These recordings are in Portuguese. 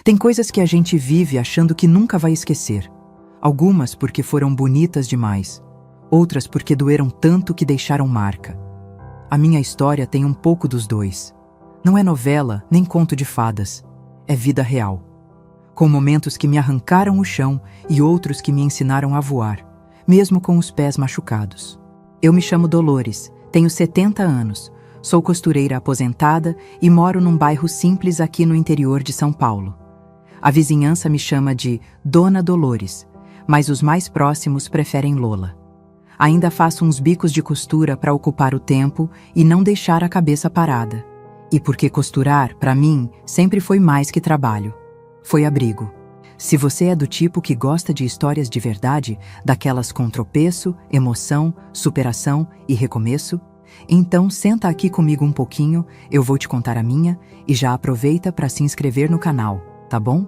Tem coisas que a gente vive achando que nunca vai esquecer. Algumas porque foram bonitas demais, outras porque doeram tanto que deixaram marca. A minha história tem um pouco dos dois. Não é novela nem conto de fadas, é vida real. Com momentos que me arrancaram o chão e outros que me ensinaram a voar, mesmo com os pés machucados. Eu me chamo Dolores, tenho 70 anos, sou costureira aposentada e moro num bairro simples aqui no interior de São Paulo. A vizinhança me chama de Dona Dolores, mas os mais próximos preferem Lola. Ainda faço uns bicos de costura para ocupar o tempo e não deixar a cabeça parada. E porque costurar, para mim, sempre foi mais que trabalho. Foi abrigo. Se você é do tipo que gosta de histórias de verdade, daquelas com tropeço, emoção, superação e recomeço, então senta aqui comigo um pouquinho, eu vou te contar a minha e já aproveita para se inscrever no canal, tá bom?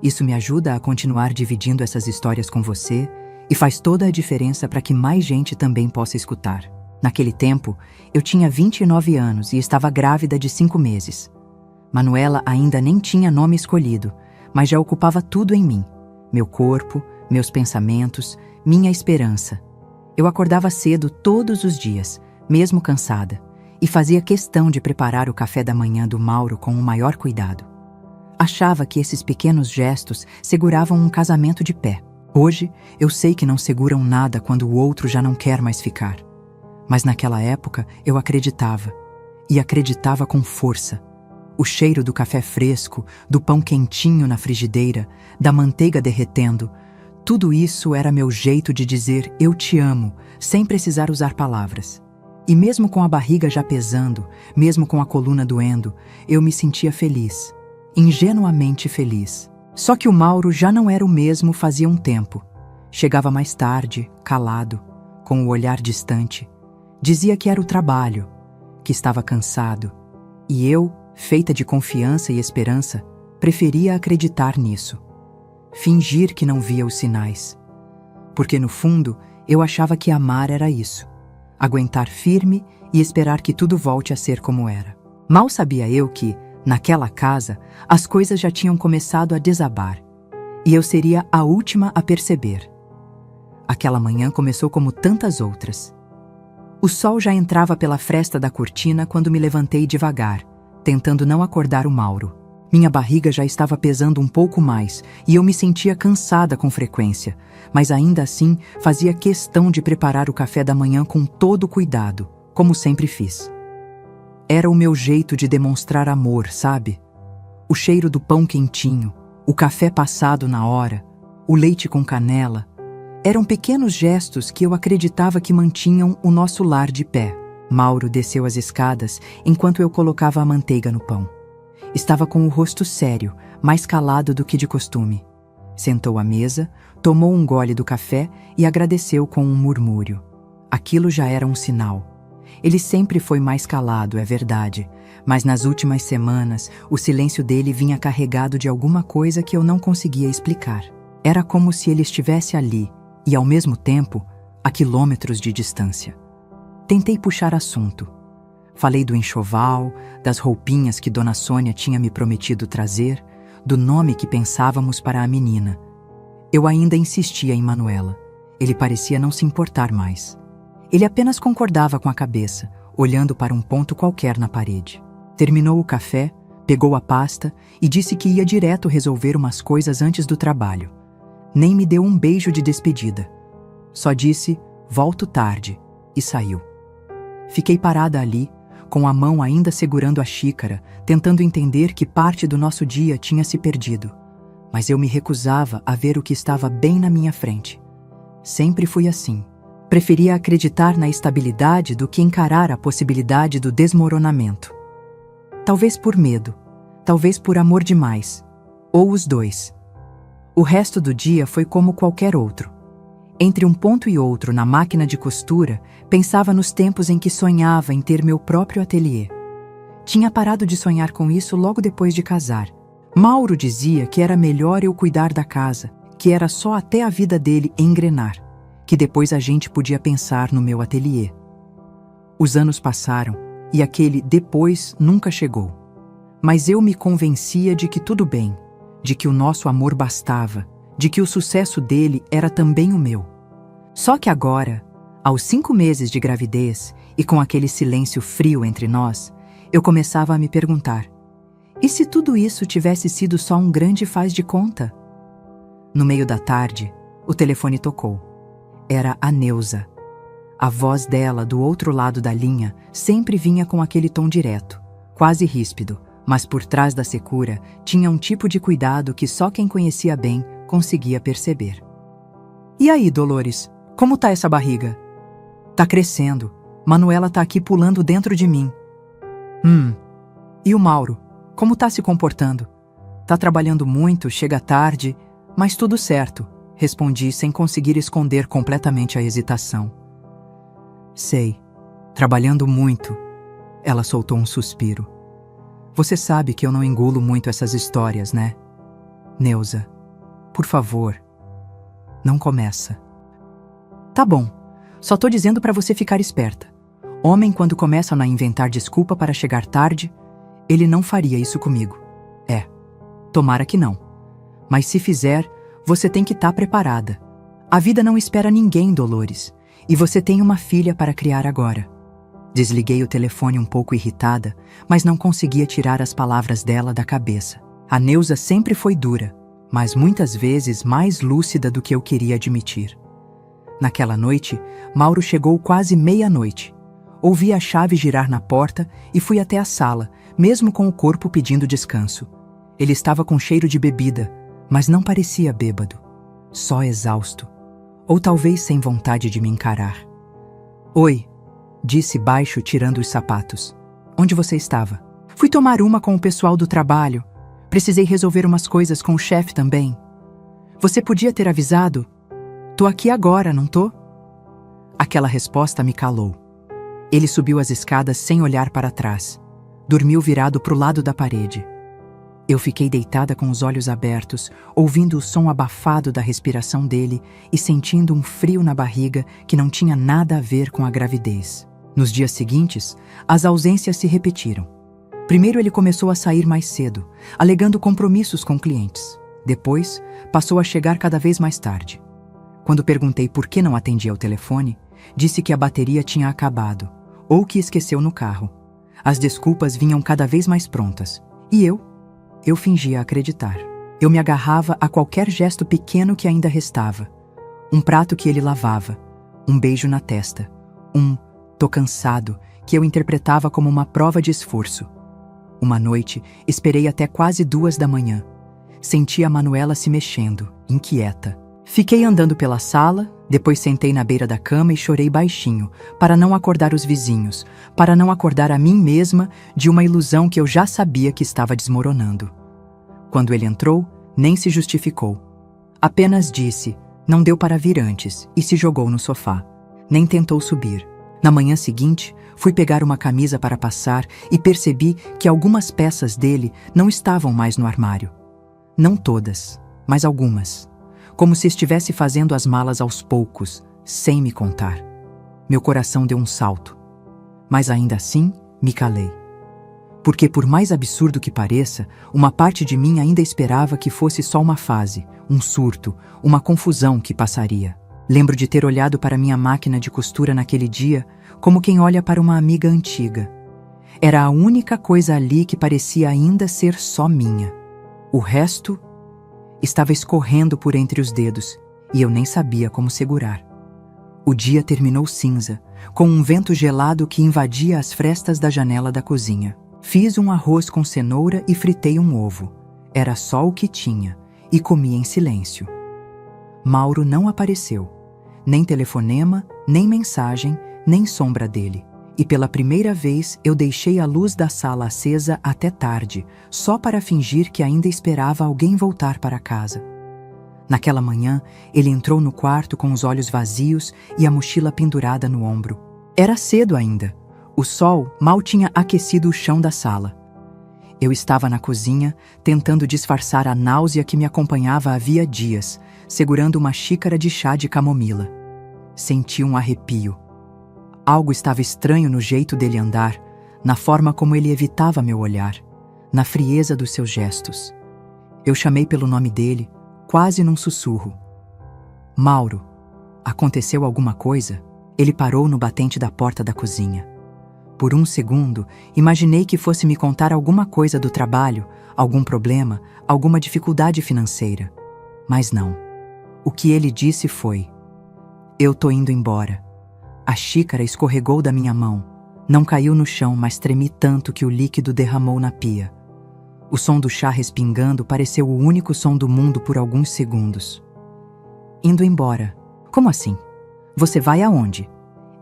Isso me ajuda a continuar dividindo essas histórias com você e faz toda a diferença para que mais gente também possa escutar. Naquele tempo, eu tinha 29 anos e estava grávida de 5 meses. Manuela ainda nem tinha nome escolhido, mas já ocupava tudo em mim. Meu corpo, meus pensamentos, minha esperança. Eu acordava cedo todos os dias, mesmo cansada, e fazia questão de preparar o café da manhã do Mauro com o maior cuidado. Achava que esses pequenos gestos seguravam um casamento de pé. Hoje, eu sei que não seguram nada quando o outro já não quer mais ficar. Mas naquela época, eu acreditava. E acreditava com força. O cheiro do café fresco, do pão quentinho na frigideira, da manteiga derretendo, tudo isso era meu jeito de dizer eu te amo, sem precisar usar palavras. E mesmo com a barriga já pesando, mesmo com a coluna doendo, eu me sentia feliz. Ingenuamente feliz. Só que o Mauro já não era o mesmo fazia um tempo. Chegava mais tarde, calado, com o olhar distante. Dizia que era o trabalho, que estava cansado. E eu, feita de confiança e esperança, preferia acreditar nisso. Fingir que não via os sinais. Porque no fundo, eu achava que amar era isso. Aguentar firme e esperar que tudo volte a ser como era. Mal sabia eu que, naquela casa, as coisas já tinham começado a desabar. E eu seria a última a perceber. Aquela manhã começou como tantas outras. O sol já entrava pela fresta da cortina quando me levantei devagar, tentando não acordar o Mauro. Minha barriga já estava pesando um pouco mais e eu me sentia cansada com frequência, mas ainda assim fazia questão de preparar o café da manhã com todo cuidado, como sempre fiz. Era o meu jeito de demonstrar amor, sabe? O cheiro do pão quentinho, o café passado na hora, o leite com canela. Eram pequenos gestos que eu acreditava que mantinham o nosso lar de pé. Mauro desceu as escadas enquanto eu colocava a manteiga no pão. Estava com o rosto sério, mais calado do que de costume. Sentou à mesa, tomou um gole do café e agradeceu com um murmúrio. Aquilo já era um sinal. Ele sempre foi mais calado, é verdade, mas nas últimas semanas o silêncio dele vinha carregado de alguma coisa que eu não conseguia explicar. Era como se ele estivesse ali e, ao mesmo tempo, a quilômetros de distância. Tentei puxar assunto. Falei do enxoval, das roupinhas que Dona Sônia tinha me prometido trazer, do nome que pensávamos para a menina. Eu ainda insistia em Manuela. Ele parecia não se importar mais. Ele apenas concordava com a cabeça, olhando para um ponto qualquer na parede. Terminou o café, pegou a pasta e disse que ia direto resolver umas coisas antes do trabalho. Nem me deu um beijo de despedida. Só disse, volto tarde, e saiu. Fiquei parada ali, com a mão ainda segurando a xícara, tentando entender que parte do nosso dia tinha se perdido. Mas eu me recusava a ver o que estava bem na minha frente. Sempre fui assim. Preferia acreditar na estabilidade do que encarar a possibilidade do desmoronamento. Talvez por medo, talvez por amor demais, ou os dois. O resto do dia foi como qualquer outro. Entre um ponto e outro na máquina de costura, pensava nos tempos em que sonhava em ter meu próprio ateliê. Tinha parado de sonhar com isso logo depois de casar. Mauro dizia que era melhor eu cuidar da casa, que era só até a vida dele engrenar, que depois a gente podia pensar no meu ateliê. Os anos passaram e aquele depois nunca chegou. Mas eu me convencia de que tudo bem, de que o nosso amor bastava, de que o sucesso dele era também o meu. Só que agora, aos 5 meses de gravidez e com aquele silêncio frio entre nós, eu começava a me perguntar: e se tudo isso tivesse sido só um grande faz de conta? No meio da tarde, o telefone tocou. Era a Neuza. A voz dela, do outro lado da linha, sempre vinha com aquele tom direto, quase ríspido, mas por trás da secura tinha um tipo de cuidado que só quem conhecia bem conseguia perceber. E aí, Dolores, como tá essa barriga? Tá crescendo. Manuela tá aqui pulando dentro de mim. E o Mauro, como tá se comportando? Tá trabalhando muito, chega tarde, mas tudo certo, respondi sem conseguir esconder completamente a hesitação. Sei, trabalhando muito. Ela soltou um suspiro. Você sabe que eu não engulo muito essas histórias, né? Neuza, por favor, não começa. Tá bom, só tô dizendo pra você ficar esperta. Homem, quando começam a inventar desculpa para chegar tarde, ele não faria isso comigo. Tomara que não. Mas se fizer, você tem que estar preparada. A vida não espera ninguém, Dolores, e você tem uma filha para criar agora. Desliguei o telefone um pouco irritada, mas não conseguia tirar as palavras dela da cabeça. A Neuza sempre foi dura, mas muitas vezes mais lúcida do que eu queria admitir. Naquela noite, Mauro chegou quase meia-noite. Ouvi a chave girar na porta e fui até a sala, mesmo com o corpo pedindo descanso. Ele estava com cheiro de bebida, mas não parecia bêbado, só exausto, ou talvez sem vontade de me encarar. Oi, disse baixo, tirando os sapatos. Onde você estava? Fui tomar uma com o pessoal do trabalho. Precisei resolver umas coisas com o chefe também. Você podia ter avisado? Tô aqui agora, não tô? Aquela resposta me calou. Ele subiu as escadas sem olhar para trás. Dormiu virado pro lado da parede. Eu fiquei deitada com os olhos abertos, ouvindo o som abafado da respiração dele e sentindo um frio na barriga que não tinha nada a ver com a gravidez. Nos dias seguintes, as ausências se repetiram. Primeiro ele começou a sair mais cedo, alegando compromissos com clientes. Depois, passou a chegar cada vez mais tarde. Quando perguntei por que não atendia ao telefone, disse que a bateria tinha acabado, ou que esqueceu no carro. As desculpas vinham cada vez mais prontas. E eu fingia acreditar. Eu me agarrava a qualquer gesto pequeno que ainda restava. Um prato que ele lavava, um beijo na testa, tô cansado, que eu interpretava como uma prova de esforço. Uma noite, esperei até quase 2 da manhã. Senti a Manuela se mexendo, inquieta. Fiquei andando pela sala, depois sentei na beira da cama e chorei baixinho, para não acordar os vizinhos, para não acordar a mim mesma de uma ilusão que eu já sabia que estava desmoronando. Quando ele entrou, nem se justificou. Apenas disse, não deu para vir antes, e se jogou no sofá. Nem tentou subir. Na manhã seguinte, fui pegar uma camisa para passar e percebi que algumas peças dele não estavam mais no armário. Não todas, mas algumas. Como se estivesse fazendo as malas aos poucos, sem me contar. Meu coração deu um salto. Mas ainda assim, me calei. Porque por mais absurdo que pareça, uma parte de mim ainda esperava que fosse só uma fase, um surto, uma confusão que passaria. Lembro de ter olhado para minha máquina de costura naquele dia, como quem olha para uma amiga antiga. Era a única coisa ali que parecia ainda ser só minha. O resto estava escorrendo por entre os dedos, e eu nem sabia como segurar. O dia terminou cinza, com um vento gelado que invadia as frestas da janela da cozinha. Fiz um arroz com cenoura e fritei um ovo. Era só o que tinha, e comi em silêncio. Mauro não apareceu. Nem telefonema, nem mensagem, nem sombra dele. E pela primeira vez eu deixei a luz da sala acesa até tarde, só para fingir que ainda esperava alguém voltar para casa. Naquela manhã, ele entrou no quarto com os olhos vazios e a mochila pendurada no ombro. Era cedo ainda. O sol mal tinha aquecido o chão da sala. Eu estava na cozinha, tentando disfarçar a náusea que me acompanhava havia dias, segurando uma xícara de chá de camomila. Senti um arrepio. Algo estava estranho no jeito dele andar, na forma como ele evitava meu olhar, na frieza dos seus gestos. Eu chamei pelo nome dele, quase num sussurro. Mauro, aconteceu alguma coisa? Ele parou no batente da porta da cozinha. Por um segundo, imaginei que fosse me contar alguma coisa do trabalho, algum problema, alguma dificuldade financeira. Mas não. O que ele disse foi: eu tô indo embora. A xícara escorregou da minha mão. Não caiu no chão, mas tremi tanto que o líquido derramou na pia. O som do chá respingando pareceu o único som do mundo por alguns segundos. Indo embora? Como assim? Você vai aonde?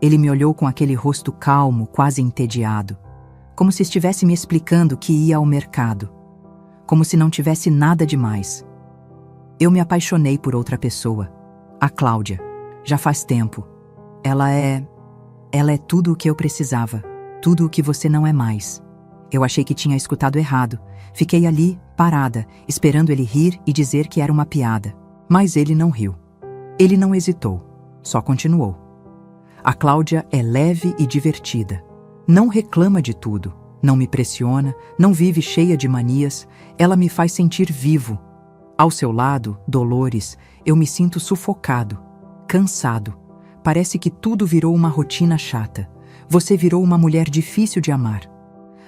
Ele me olhou com aquele rosto calmo, quase entediado, como se estivesse me explicando que ia ao mercado, como se não tivesse nada demais. Eu me apaixonei por outra pessoa, a Cláudia. Já faz tempo. Ela é tudo o que eu precisava, tudo o que você não é mais. Eu achei que tinha escutado errado. Fiquei ali, parada, esperando ele rir e dizer que era uma piada. Mas ele não riu. Ele não hesitou, só continuou. A Cláudia é leve e divertida. Não reclama de tudo, não me pressiona, não vive cheia de manias. Ela me faz sentir vivo. Ao seu lado, Dolores, eu me sinto sufocado, cansado. Parece que tudo virou uma rotina chata. Você virou uma mulher difícil de amar.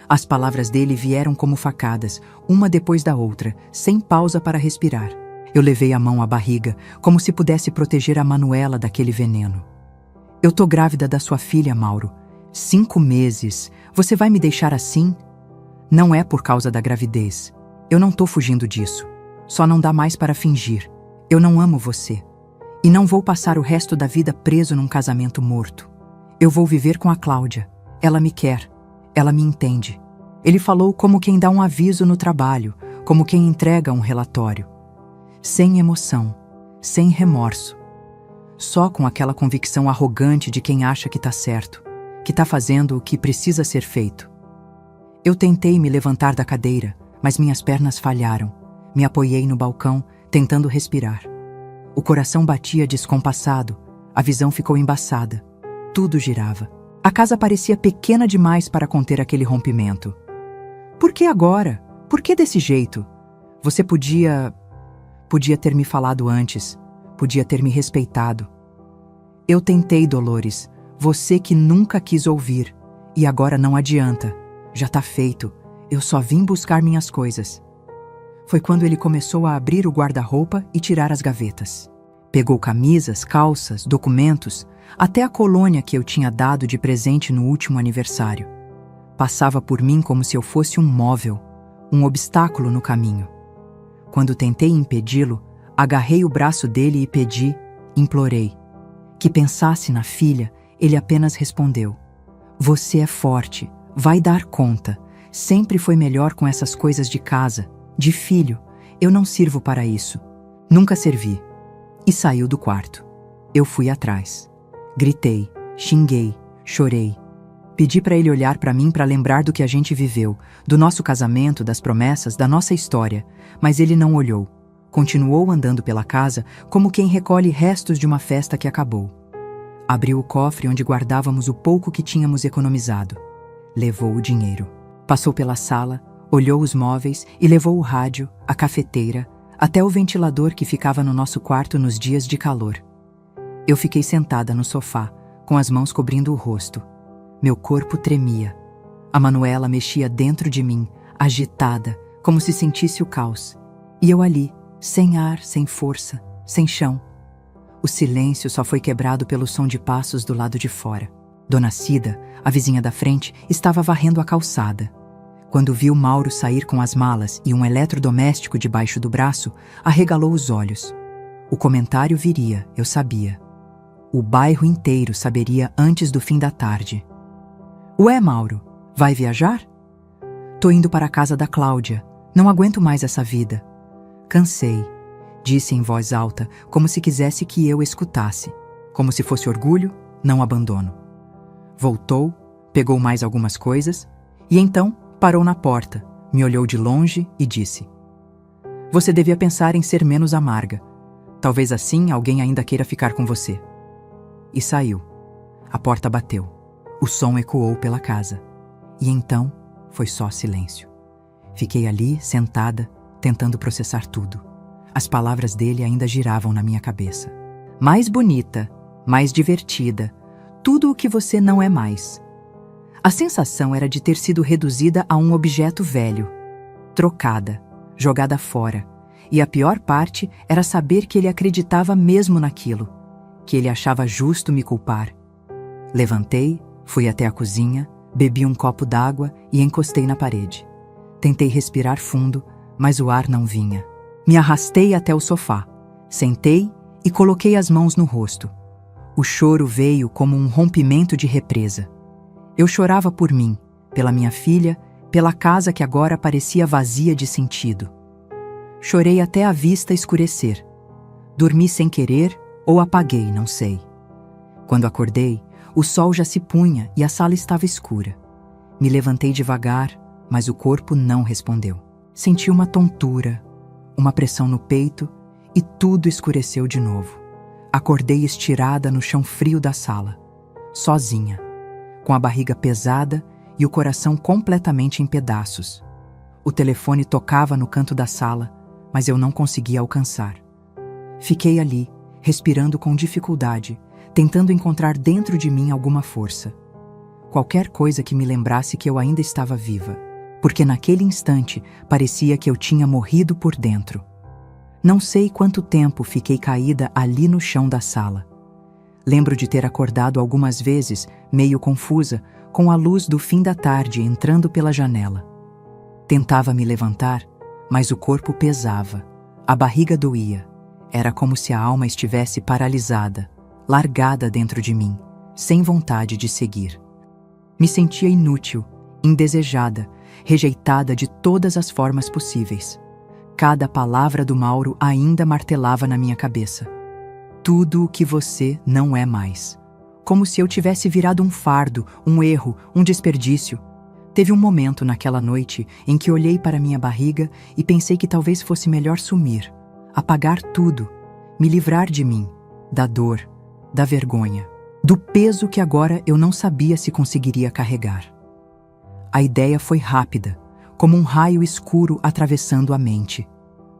As palavras dele vieram como facadas, uma depois da outra, sem pausa para respirar. Eu levei a mão à barriga, como se pudesse proteger a Manuela daquele veneno. Eu tô grávida da sua filha, Mauro. 5 meses. Você vai me deixar assim? Não é por causa da gravidez. Eu não tô fugindo disso. Só não dá mais para fingir. Eu não amo você. E não vou passar o resto da vida preso num casamento morto. Eu vou viver com a Cláudia. Ela me quer. Ela me entende. Ele falou como quem dá um aviso no trabalho, como quem entrega um relatório. Sem emoção, sem remorso. Só com aquela convicção arrogante de quem acha que tá certo, que tá fazendo o que precisa ser feito. Eu tentei me levantar da cadeira, mas minhas pernas falharam. Me apoiei no balcão, tentando respirar. O coração batia descompassado, a visão ficou embaçada. Tudo girava. A casa parecia pequena demais para conter aquele rompimento. Por que agora? Por que desse jeito? Você podia ter me falado antes. Podia ter me respeitado. Eu tentei, Dolores. Você que nunca quis ouvir. E agora não adianta. Já tá feito. Eu só vim buscar minhas coisas. Foi quando ele começou a abrir o guarda-roupa e tirar as gavetas. Pegou camisas, calças, documentos, até a colônia que eu tinha dado de presente no último aniversário. Passava por mim como se eu fosse um móvel, um obstáculo no caminho. Quando tentei impedi-lo, agarrei o braço dele e pedi, implorei. Que pensasse na filha, ele apenas respondeu: você é forte, vai dar conta. Sempre foi melhor com essas coisas de casa, de filho. Eu não sirvo para isso. Nunca servi. E saiu do quarto. Eu fui atrás. Gritei, xinguei, chorei. Pedi para ele olhar para mim para lembrar do que a gente viveu, do nosso casamento, das promessas, da nossa história. Mas ele não olhou. Continuou andando pela casa como quem recolhe restos de uma festa que acabou. Abriu o cofre onde guardávamos o pouco que tínhamos economizado. Levou o dinheiro. Passou pela sala, olhou os móveis e levou o rádio, a cafeteira, até o ventilador que ficava no nosso quarto nos dias de calor. Eu fiquei sentada no sofá, com as mãos cobrindo o rosto. Meu corpo tremia. A Manuela mexia dentro de mim, agitada, como se sentisse o caos. E eu ali, sem ar, sem força, sem chão. O silêncio só foi quebrado pelo som de passos do lado de fora. Dona Cida, a vizinha da frente, estava varrendo a calçada. Quando viu Mauro sair com as malas e um eletrodoméstico debaixo do braço, arregalou os olhos. O comentário viria, eu sabia. O bairro inteiro saberia antes do fim da tarde. Ué, Mauro, vai viajar? Tô indo para a casa da Cláudia. Não aguento mais essa vida. Cansei, disse em voz alta, como se quisesse que eu escutasse. Como se fosse orgulho, não abandono. Voltou, pegou mais algumas coisas e então parou na porta, me olhou de longe e disse: você devia pensar em ser menos amarga. Talvez assim alguém ainda queira ficar com você. E saiu. A porta bateu. O som ecoou pela casa. E então foi só silêncio. Fiquei ali, sentada, tentando processar tudo. As palavras dele ainda giravam na minha cabeça. Mais bonita, mais divertida, tudo o que você não é mais. A sensação era de ter sido reduzida a um objeto velho, trocada, jogada fora. E a pior parte era saber que ele acreditava mesmo naquilo, que ele achava justo me culpar. Levantei, fui até a cozinha, bebi um copo d'água e encostei na parede. Tentei respirar fundo, mas o ar não vinha. Me arrastei até o sofá, sentei e coloquei as mãos no rosto. O choro veio como um rompimento de represa. Eu chorava por mim, pela minha filha, pela casa que agora parecia vazia de sentido. Chorei até a vista escurecer. Dormi sem querer ou apaguei, não sei. Quando acordei, o sol já se punha e a sala estava escura. Me levantei devagar, mas o corpo não respondeu. Senti uma tontura, uma pressão no peito e tudo escureceu de novo. Acordei estirada no chão frio da sala, sozinha, com a barriga pesada e o coração completamente em pedaços. O telefone tocava no canto da sala, mas eu não conseguia alcançar. Fiquei ali, respirando com dificuldade, tentando encontrar dentro de mim alguma força. Qualquer coisa que me lembrasse que eu ainda estava viva, porque naquele instante parecia que eu tinha morrido por dentro. Não sei quanto tempo fiquei caída ali no chão da sala. Lembro de ter acordado algumas vezes, meio confusa, com a luz do fim da tarde entrando pela janela. Tentava me levantar, mas o corpo pesava, a barriga doía. Era como se a alma estivesse paralisada, largada dentro de mim, sem vontade de seguir. Me sentia inútil, indesejada, rejeitada de todas as formas possíveis. Cada palavra do Mauro ainda martelava na minha cabeça. Tudo o que você não é mais. Como se eu tivesse virado um fardo, um erro, um desperdício. Teve um momento naquela noite em que olhei para minha barriga e pensei que talvez fosse melhor sumir, apagar tudo, me livrar de mim, da dor, da vergonha, do peso que agora eu não sabia se conseguiria carregar. A ideia foi rápida, como um raio escuro atravessando a mente,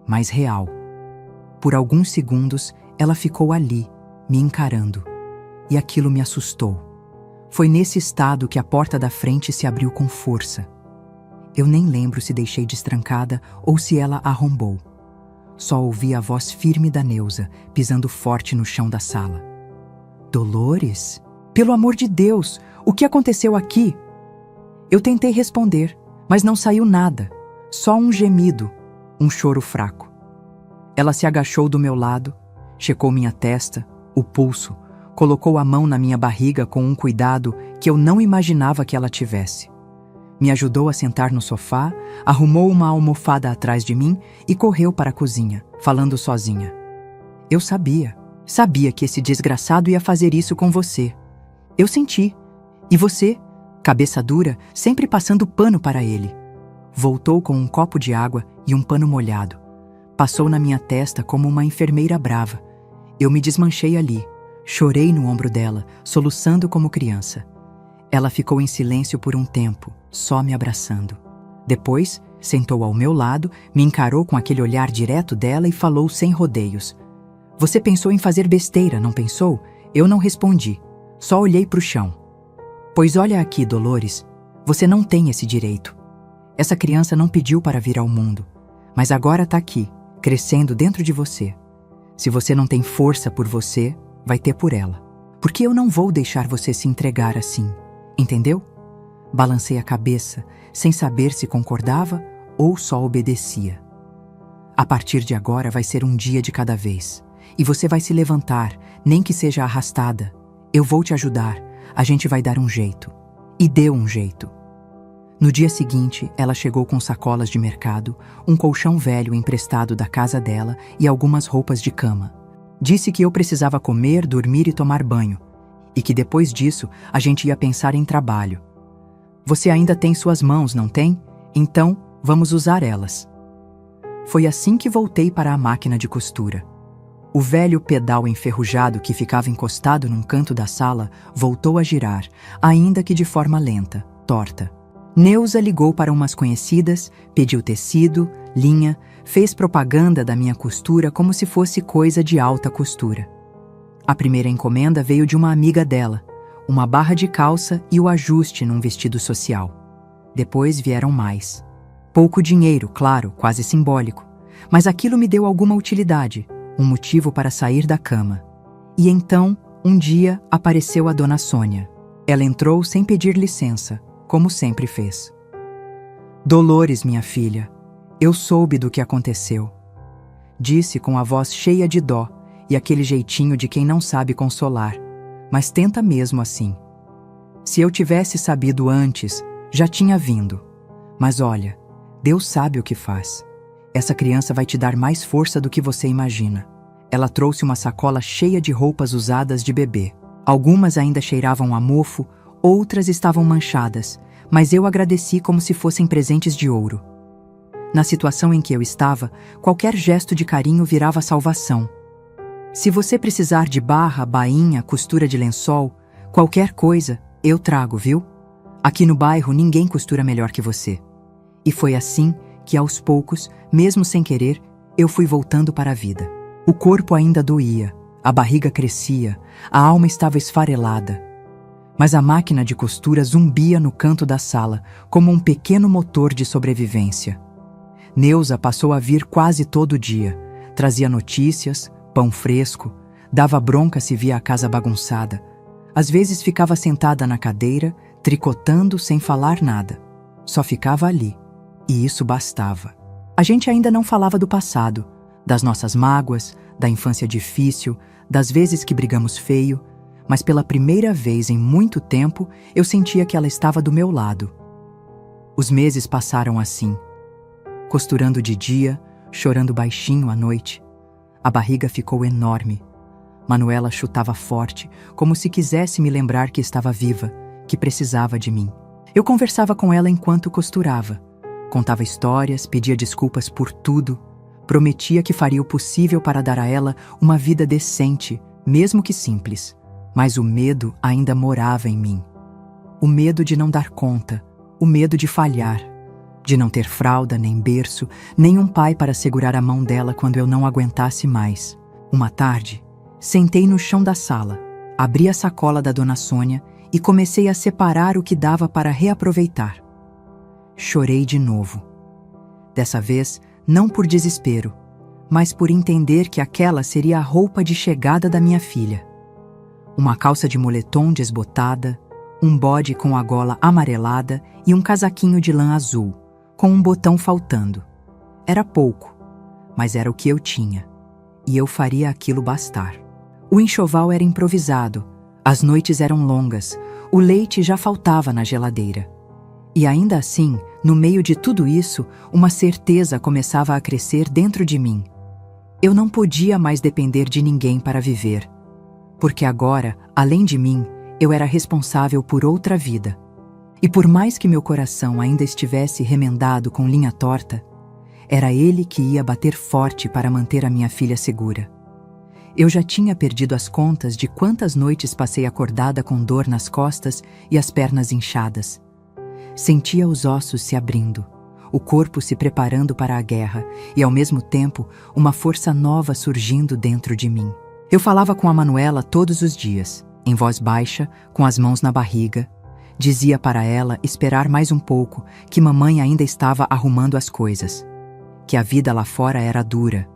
mas real. Por alguns segundos, ela ficou ali, me encarando, e aquilo me assustou. Foi nesse estado que a porta da frente se abriu com força. Eu nem lembro se deixei destrancada ou se ela arrombou. Só ouvi a voz firme da Neuza, pisando forte no chão da sala. Dolores? Pelo amor de Deus, o que aconteceu aqui? Eu tentei responder, mas não saiu nada, só um gemido, um choro fraco. Ela se agachou do meu lado, checou minha testa, o pulso, colocou a mão na minha barriga com um cuidado que eu não imaginava que ela tivesse. Me ajudou a sentar no sofá, arrumou uma almofada atrás de mim e correu para a cozinha, falando sozinha. Eu sabia que esse desgraçado ia fazer isso com você. Eu senti. E você, cabeça dura, sempre passando pano para ele. Voltou com um copo de água e um pano molhado. Passou na minha testa como uma enfermeira brava. Eu me desmanchei ali. Chorei no ombro dela, soluçando como criança. Ela ficou em silêncio por um tempo, só me abraçando. Depois, sentou ao meu lado, me encarou com aquele olhar direto dela e falou sem rodeios. Você pensou em fazer besteira, não pensou? Eu não respondi. Só olhei para o chão. Pois olha aqui, Dolores. Você não tem esse direito. Essa criança não pediu para vir ao mundo. Mas agora está aqui, crescendo dentro de você. Se você não tem força por você, vai ter por ela. Porque eu não vou deixar você se entregar assim. Entendeu? Balancei a cabeça, sem saber se concordava ou só obedecia. A partir de agora vai ser um dia de cada vez. E você vai se levantar, nem que seja arrastada. Eu vou te ajudar. A gente vai dar um jeito. E deu um jeito. No dia seguinte, ela chegou com sacolas de mercado, um colchão velho emprestado da casa dela e algumas roupas de cama. Disse que eu precisava comer, dormir e tomar banho, e que depois disso a gente ia pensar em trabalho. Você ainda tem suas mãos, não tem? Então, vamos usar elas. Foi assim que voltei para a máquina de costura. O velho pedal enferrujado que ficava encostado num canto da sala voltou a girar, ainda que de forma lenta, torta. Neuza ligou para umas conhecidas, pediu tecido, linha, fez propaganda da minha costura como se fosse coisa de alta costura. A primeira encomenda veio de uma amiga dela, uma barra de calça e o ajuste num vestido social. Depois vieram mais. Pouco dinheiro, claro, quase simbólico, mas aquilo me deu alguma utilidade, um motivo para sair da cama. E então, um dia, apareceu a dona Sônia. Ela entrou sem pedir licença, como sempre fez. Dolores, minha filha, eu soube do que aconteceu. Disse com a voz cheia de dó e aquele jeitinho de quem não sabe consolar, mas tenta mesmo assim. Se eu tivesse sabido antes, já tinha vindo. Mas olha, Deus sabe o que faz. Essa criança vai te dar mais força do que você imagina. Ela trouxe uma sacola cheia de roupas usadas de bebê. Algumas ainda cheiravam a mofo, outras estavam manchadas, mas eu agradeci como se fossem presentes de ouro. Na situação em que eu estava, qualquer gesto de carinho virava salvação. Se você precisar de barra, bainha, costura de lençol, qualquer coisa, eu trago, viu? Aqui no bairro ninguém costura melhor que você. E foi assim que, aos poucos, mesmo sem querer, eu fui voltando para a vida. O corpo ainda doía, a barriga crescia, a alma estava esfarelada. Mas a máquina de costura zumbia no canto da sala, como um pequeno motor de sobrevivência. Neuza passou a vir quase todo dia. Trazia notícias, pão fresco, dava bronca se via a casa bagunçada. Às vezes ficava sentada na cadeira, tricotando sem falar nada. Só ficava ali. E isso bastava. A gente ainda não falava do passado, das nossas mágoas, da infância difícil, das vezes que brigamos feio, mas pela primeira vez em muito tempo eu sentia que ela estava do meu lado. Os meses passaram assim, costurando de dia, chorando baixinho à noite. A barriga ficou enorme. Manuela chutava forte, como se quisesse me lembrar que estava viva, que precisava de mim. Eu conversava com ela enquanto costurava. Contava histórias, pedia desculpas por tudo. Prometia que faria o possível para dar a ela uma vida decente, mesmo que simples. Mas o medo ainda morava em mim. O medo de não dar conta, o medo de falhar, de não ter fralda, nem berço, nem um pai para segurar a mão dela quando eu não aguentasse mais. Uma tarde, sentei no chão da sala, abri a sacola da dona Sônia e comecei a separar o que dava para reaproveitar. Chorei de novo. Dessa vez, não por desespero, mas por entender que aquela seria a roupa de chegada da minha filha. Uma calça de moletom desbotada, um bode com a gola amarelada e um casaquinho de lã azul, com um botão faltando. Era pouco, mas era o que eu tinha, e eu faria aquilo bastar. O enxoval era improvisado, as noites eram longas, o leite já faltava na geladeira. E ainda assim, no meio de tudo isso, uma certeza começava a crescer dentro de mim. Eu não podia mais depender de ninguém para viver, porque agora, além de mim, eu era responsável por outra vida. E por mais que meu coração ainda estivesse remendado com linha torta, era ele que ia bater forte para manter a minha filha segura. Eu já tinha perdido as contas de quantas noites passei acordada com dor nas costas e as pernas inchadas. Sentia os ossos se abrindo, o corpo se preparando para a guerra e, ao mesmo tempo, uma força nova surgindo dentro de mim. Eu falava com a Manuela todos os dias, em voz baixa, com as mãos na barriga. Dizia para ela esperar mais um pouco, que mamãe ainda estava arrumando as coisas. Que a vida lá fora era dura,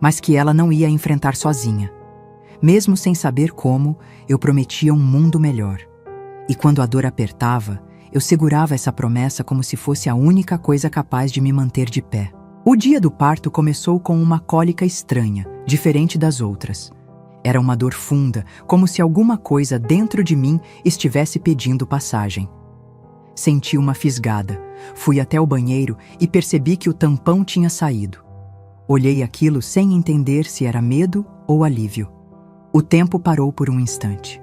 mas que ela não ia enfrentar sozinha. Mesmo sem saber como, eu prometia um mundo melhor. E quando a dor apertava, eu segurava essa promessa como se fosse a única coisa capaz de me manter de pé. O dia do parto começou com uma cólica estranha, diferente das outras. Era uma dor funda, como se alguma coisa dentro de mim estivesse pedindo passagem. Senti uma fisgada, fui até o banheiro e percebi que o tampão tinha saído. Olhei aquilo sem entender se era medo ou alívio. O tempo parou por um instante.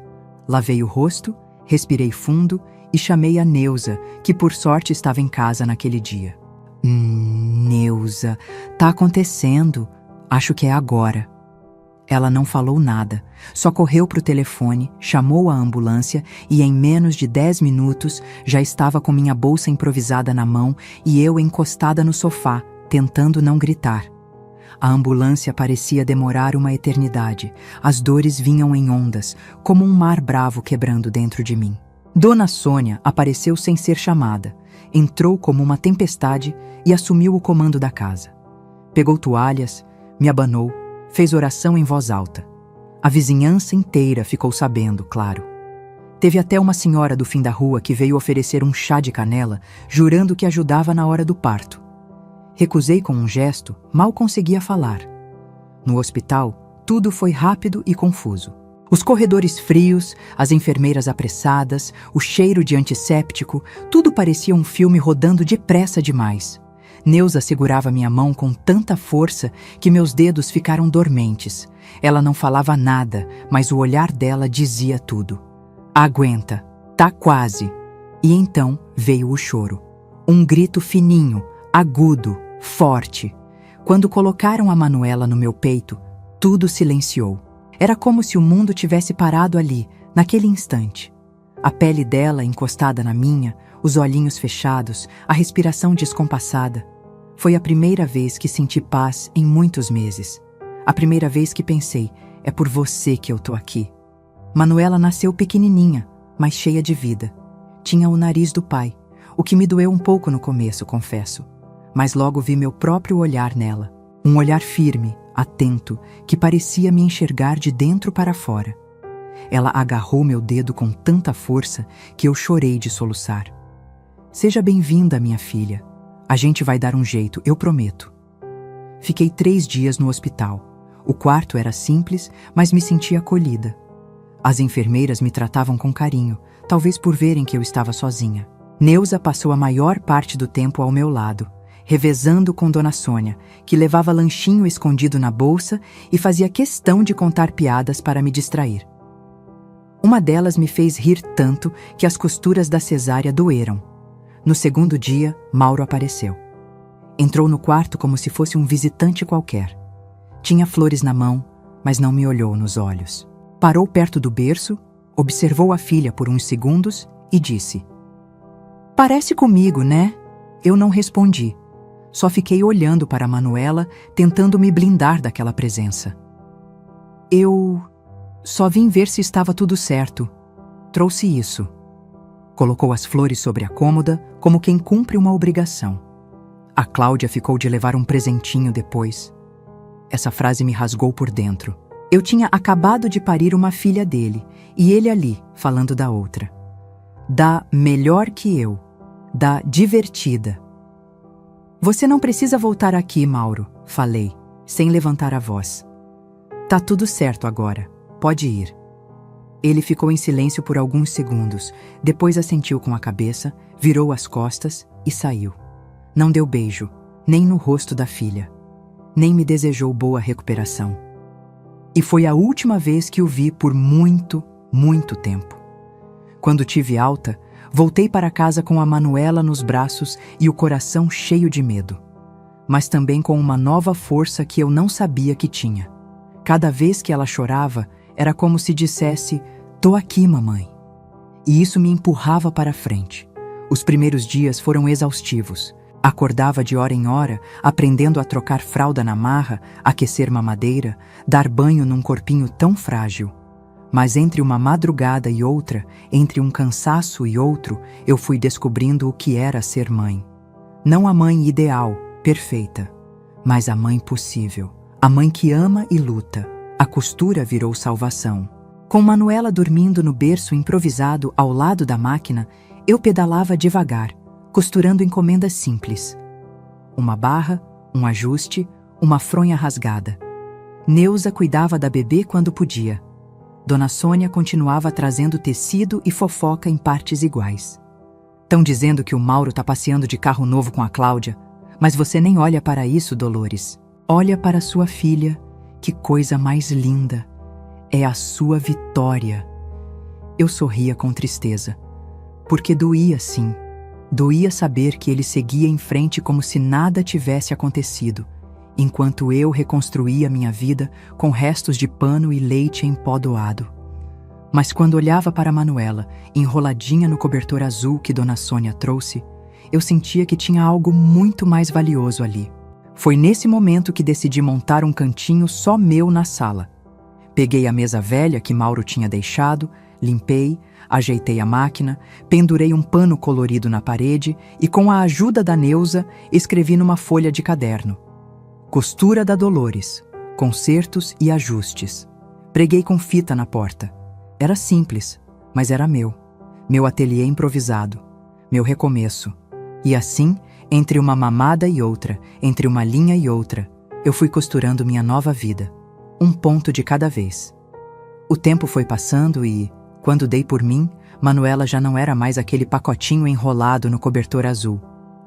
Lavei o rosto, respirei fundo e chamei a Neuza, que por sorte estava em casa naquele dia. Neuza, tá acontecendo. Acho que é agora. Ela não falou nada, só correu pro telefone, chamou a ambulância e em menos de 10 minutos já estava com minha bolsa improvisada na mão e eu encostada no sofá, tentando não gritar. A ambulância parecia demorar uma eternidade. As dores vinham em ondas, como um mar bravo quebrando dentro de mim. Dona Sônia apareceu sem ser chamada. Entrou como uma tempestade e assumiu o comando da casa. Pegou toalhas, me abanou, fez oração em voz alta. A vizinhança inteira ficou sabendo, claro. Teve até uma senhora do fim da rua que veio oferecer um chá de canela, jurando que ajudava na hora do parto. Recusei com um gesto, mal conseguia falar. No hospital, tudo foi rápido e confuso. Os corredores frios, as enfermeiras apressadas, o cheiro de antisséptico, tudo parecia um filme rodando depressa demais. Neuza segurava minha mão com tanta força que meus dedos ficaram dormentes. Ela não falava nada, mas o olhar dela dizia tudo. Aguenta, tá quase. E então veio o choro. Um grito fininho, agudo, forte. Quando colocaram a Manuela no meu peito, tudo silenciou. Era como se o mundo tivesse parado ali, naquele instante. A pele dela encostada na minha, os olhinhos fechados, a respiração descompassada. Foi a primeira vez que senti paz em muitos meses. A primeira vez que pensei, é por você que eu tô aqui. Manuela nasceu pequenininha, mas cheia de vida. Tinha o nariz do pai, o que me doeu um pouco no começo, confesso. Mas logo vi meu próprio olhar nela. Um olhar firme, atento, que parecia me enxergar de dentro para fora. Ela agarrou meu dedo com tanta força que eu chorei de soluçar. Seja bem-vinda, minha filha. A gente vai dar um jeito, eu prometo. Fiquei 3 dias no hospital. O quarto era simples, mas me sentia acolhida. As enfermeiras me tratavam com carinho, talvez por verem que eu estava sozinha. Neuza passou a maior parte do tempo ao meu lado, revezando com Dona Sônia, que levava lanchinho escondido na bolsa e fazia questão de contar piadas para me distrair. Uma delas me fez rir tanto que as costuras da cesárea doeram. No segundo dia, Mauro apareceu. Entrou no quarto como se fosse um visitante qualquer. Tinha flores na mão, mas não me olhou nos olhos. Parou perto do berço, observou a filha por uns segundos e disse: "Parece comigo, né?" Eu não respondi. Só fiquei olhando para a Manuela, tentando me blindar daquela presença. Eu só vim ver se estava tudo certo. Trouxe isso. Colocou as flores sobre a cômoda, como quem cumpre uma obrigação. A Cláudia ficou de levar um presentinho depois. Essa frase me rasgou por dentro. Eu tinha acabado de parir uma filha dele, e ele ali, falando da outra. Da melhor que eu. Da divertida. "Você não precisa voltar aqui, Mauro", falei, sem levantar a voz. "Tá tudo certo agora. Pode ir." Ele ficou em silêncio por alguns segundos, depois assentiu com a cabeça, virou as costas e saiu. Não deu beijo, nem no rosto da filha. Nem me desejou boa recuperação. E foi a última vez que o vi por muito, muito tempo. Quando tive alta, voltei para casa com a Manuela nos braços e o coração cheio de medo. Mas também com uma nova força que eu não sabia que tinha. Cada vez que ela chorava, era como se dissesse: "Tô aqui, mamãe." E isso me empurrava para frente. Os primeiros dias foram exaustivos. Acordava de hora em hora, aprendendo a trocar fralda na marra, aquecer mamadeira, dar banho num corpinho tão frágil. Mas entre uma madrugada e outra, entre um cansaço e outro, eu fui descobrindo o que era ser mãe. Não a mãe ideal, perfeita, mas a mãe possível. A mãe que ama e luta. A costura virou salvação. Com Manuela dormindo no berço improvisado ao lado da máquina, eu pedalava devagar, costurando encomendas simples. Uma barra, um ajuste, uma fronha rasgada. Neuza cuidava da bebê quando podia. Dona Sônia continuava trazendo tecido e fofoca em partes iguais. "Tão dizendo que o Mauro tá passeando de carro novo com a Cláudia, mas você nem olha para isso, Dolores. Olha para sua filha, que coisa mais linda. É a sua vitória." Eu sorria com tristeza, porque doía sim. Doía saber que ele seguia em frente como se nada tivesse acontecido, enquanto eu reconstruía minha vida com restos de pano e leite em pó doado. Mas quando olhava para Manuela, enroladinha no cobertor azul que Dona Sônia trouxe, eu sentia que tinha algo muito mais valioso ali. Foi nesse momento que decidi montar um cantinho só meu na sala. Peguei a mesa velha que Mauro tinha deixado, limpei, ajeitei a máquina, pendurei um pano colorido na parede e, com a ajuda da Neuza, escrevi numa folha de caderno: Costura da Dolores, consertos e ajustes. Preguei com fita na porta. Era simples, mas era meu. Meu ateliê improvisado. Meu recomeço. E assim, entre uma mamada e outra, entre uma linha e outra, eu fui costurando minha nova vida. Um ponto de cada vez. O tempo foi passando e, quando dei por mim, Manuela já não era mais aquele pacotinho enrolado no cobertor azul.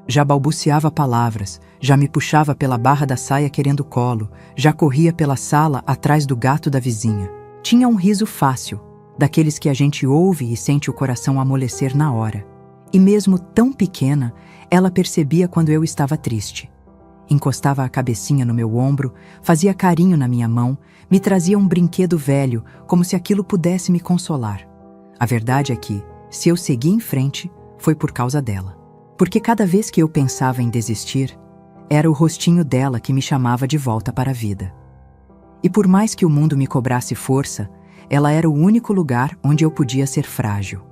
Já balbuciava palavras, já me puxava pela barra da saia querendo colo, já corria pela sala atrás do gato da vizinha. Tinha um riso fácil, daqueles que a gente ouve e sente o coração amolecer na hora. E mesmo tão pequena, ela percebia quando eu estava triste. Encostava a cabecinha no meu ombro, fazia carinho na minha mão, me trazia um brinquedo velho, como se aquilo pudesse me consolar. A verdade é que, se eu segui em frente, foi por causa dela. Porque cada vez que eu pensava em desistir, era o rostinho dela que me chamava de volta para a vida. E por mais que o mundo me cobrasse força, ela era o único lugar onde eu podia ser frágil.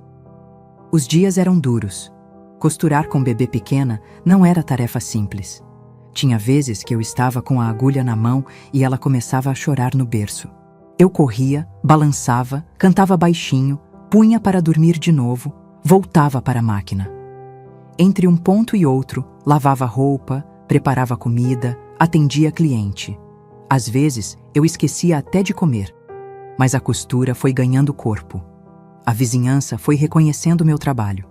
Os dias eram duros. Costurar com bebê pequena não era tarefa simples. Tinha vezes que eu estava com a agulha na mão e ela começava a chorar no berço. Eu corria, balançava, cantava baixinho, punha para dormir de novo, voltava para a máquina. Entre um ponto e outro, lavava roupa, preparava comida, atendia cliente. Às vezes, eu esquecia até de comer. Mas a costura foi ganhando corpo. A vizinhança foi reconhecendo meu trabalho.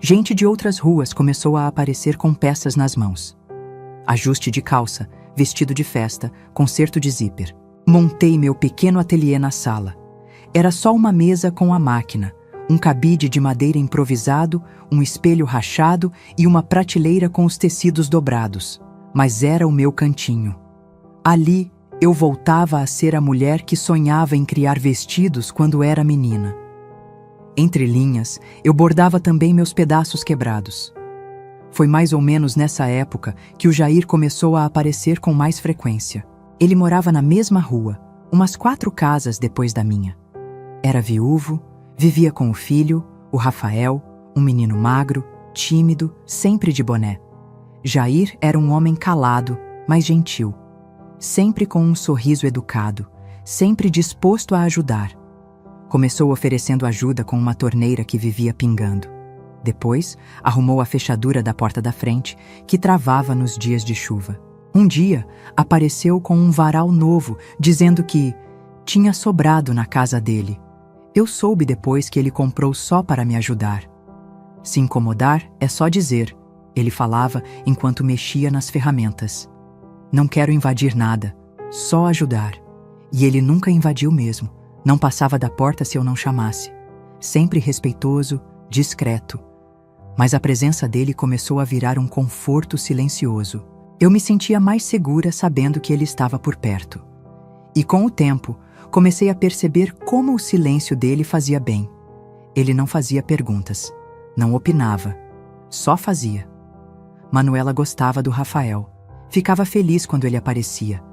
Gente de outras ruas começou a aparecer com peças nas mãos. Ajuste de calça, vestido de festa, conserto de zíper. Montei meu pequeno ateliê na sala. Era só uma mesa com a máquina, um cabide de madeira improvisado, um espelho rachado e uma prateleira com os tecidos dobrados. Mas era o meu cantinho. Ali, eu voltava a ser a mulher que sonhava em criar vestidos quando era menina. Entre linhas, eu bordava também meus pedaços quebrados. Foi mais ou menos nessa época que o Jair começou a aparecer com mais frequência. Ele morava na mesma rua, umas 4 casas depois da minha. Era viúvo, vivia com o filho, o Rafael, um menino magro, tímido, sempre de boné. Jair era um homem calado, mas gentil. Sempre com um sorriso educado, sempre disposto a ajudar. Começou oferecendo ajuda com uma torneira que vivia pingando. Depois, arrumou a fechadura da porta da frente, que travava nos dias de chuva. Um dia, apareceu com um varal novo, dizendo que tinha sobrado na casa dele. Eu soube depois que ele comprou só para me ajudar. Se incomodar é só dizer, ele falava enquanto mexia nas ferramentas. Não quero invadir nada, só ajudar. E ele nunca invadiu mesmo, não passava da porta se eu não chamasse. Sempre respeitoso, discreto. Mas a presença dele começou a virar um conforto silencioso. Eu me sentia mais segura sabendo que ele estava por perto. E com o tempo, comecei a perceber como o silêncio dele fazia bem. Ele não fazia perguntas, não opinava, só fazia. Manuela gostava do Rafael. Ficava feliz quando ele aparecia.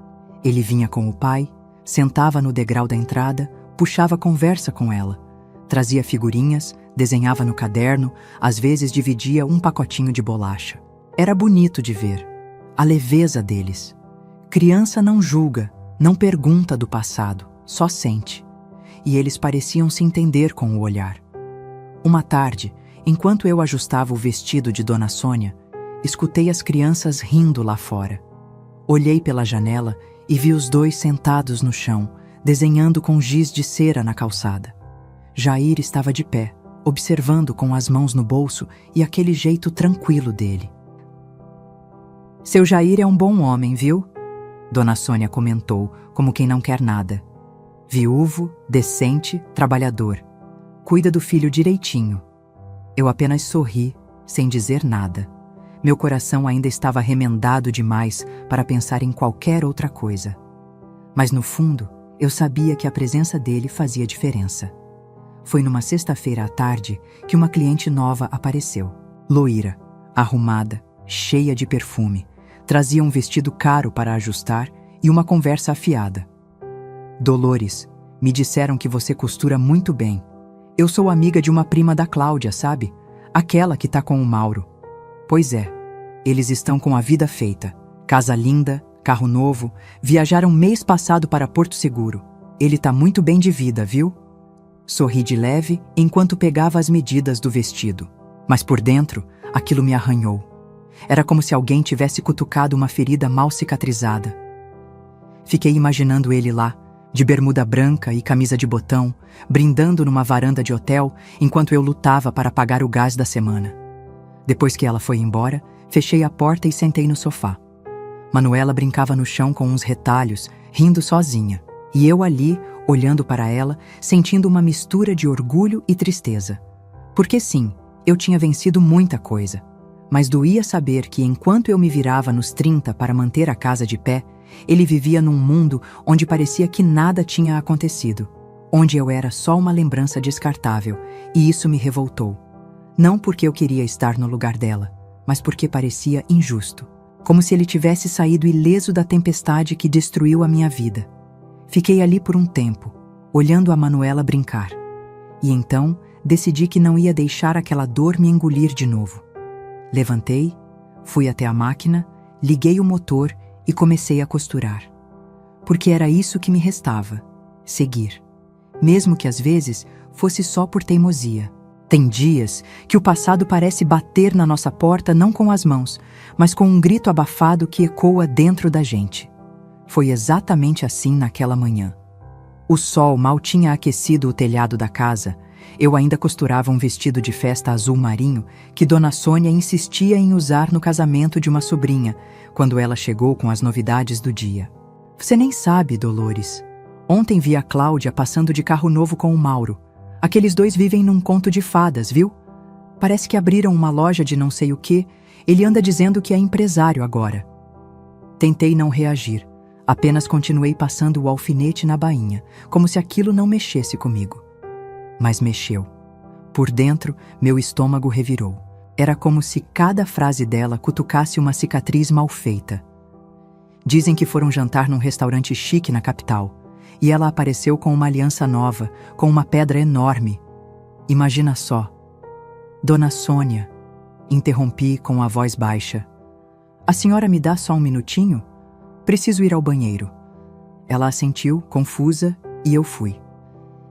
Ele vinha com o pai, sentava no degrau da entrada, puxava conversa com ela. Trazia figurinhas, desenhava no caderno, às vezes dividia um pacotinho de bolacha. Era bonito de ver. A leveza deles. Criança não julga, não pergunta do passado, só sente. E eles pareciam se entender com o olhar. Uma tarde, enquanto eu ajustava o vestido de Dona Sônia, escutei as crianças rindo lá fora. Olhei pela janela e vi os dois sentados no chão, desenhando com giz de cera na calçada. Jair estava de pé, observando com as mãos no bolso e aquele jeito tranquilo dele. Seu Jair é um bom homem, viu? Dona Sônia comentou, como quem não quer nada. Viúvo, decente, trabalhador. Cuida do filho direitinho. Eu apenas sorri, sem dizer nada. Meu coração ainda estava remendado demais para pensar em qualquer outra coisa. Mas no fundo, eu sabia que a presença dele fazia diferença. Foi numa sexta-feira à tarde que uma cliente nova apareceu. Loira, arrumada, cheia de perfume. Trazia um vestido caro para ajustar e uma conversa afiada. Dolores, me disseram que você costura muito bem. Eu sou amiga de uma prima da Cláudia, sabe? Aquela que tá com o Mauro. Pois é, eles estão com a vida feita. Casa linda, carro novo, viajaram mês passado para Porto Seguro. Ele tá muito bem de vida, viu? Sorri de leve enquanto pegava as medidas do vestido. Mas por dentro, aquilo me arranhou. Era como se alguém tivesse cutucado uma ferida mal cicatrizada. Fiquei imaginando ele lá, de bermuda branca e camisa de botão, brindando numa varanda de hotel enquanto eu lutava para pagar o gás da semana. Depois que ela foi embora, fechei a porta e sentei no sofá. Manuela brincava no chão com uns retalhos, rindo sozinha, e eu ali, olhando para ela, sentindo uma mistura de orgulho e tristeza. Porque sim, eu tinha vencido muita coisa, mas doía saber que enquanto eu me virava nos 30 para manter a casa de pé, ele vivia num mundo onde parecia que nada tinha acontecido, onde eu era só uma lembrança descartável, e isso me revoltou. Não porque eu queria estar no lugar dela, mas porque parecia injusto, como se ele tivesse saído ileso da tempestade que destruiu a minha vida. Fiquei ali por um tempo, olhando a Manuela brincar, e então decidi que não ia deixar aquela dor me engolir de novo. Levantei, fui até a máquina, liguei o motor e comecei a costurar. Porque era isso que me restava, seguir. Mesmo que às vezes fosse só por teimosia. Tem dias que o passado parece bater na nossa porta não com as mãos, mas com um grito abafado que ecoa dentro da gente. Foi exatamente assim naquela manhã. O sol mal tinha aquecido o telhado da casa. Eu ainda costurava um vestido de festa azul marinho que Dona Sônia insistia em usar no casamento de uma sobrinha, quando ela chegou com as novidades do dia. Você nem sabe, Dolores. Ontem vi a Cláudia passando de carro novo com o Mauro. Aqueles dois vivem num conto de fadas, viu? Parece que abriram uma loja de não sei o quê. Ele anda dizendo que é empresário agora. Tentei não reagir. Apenas continuei passando o alfinete na bainha, como se aquilo não mexesse comigo. Mas mexeu. Por dentro, meu estômago revirou. Era como se cada frase dela cutucasse uma cicatriz mal feita. Dizem que foram jantar num restaurante chique na capital, e ela apareceu com uma aliança nova, com uma pedra enorme. Imagina só. Dona Sônia, interrompi com a voz baixa. A senhora me dá só um minutinho? Preciso ir ao banheiro. Ela assentiu, confusa, e eu fui.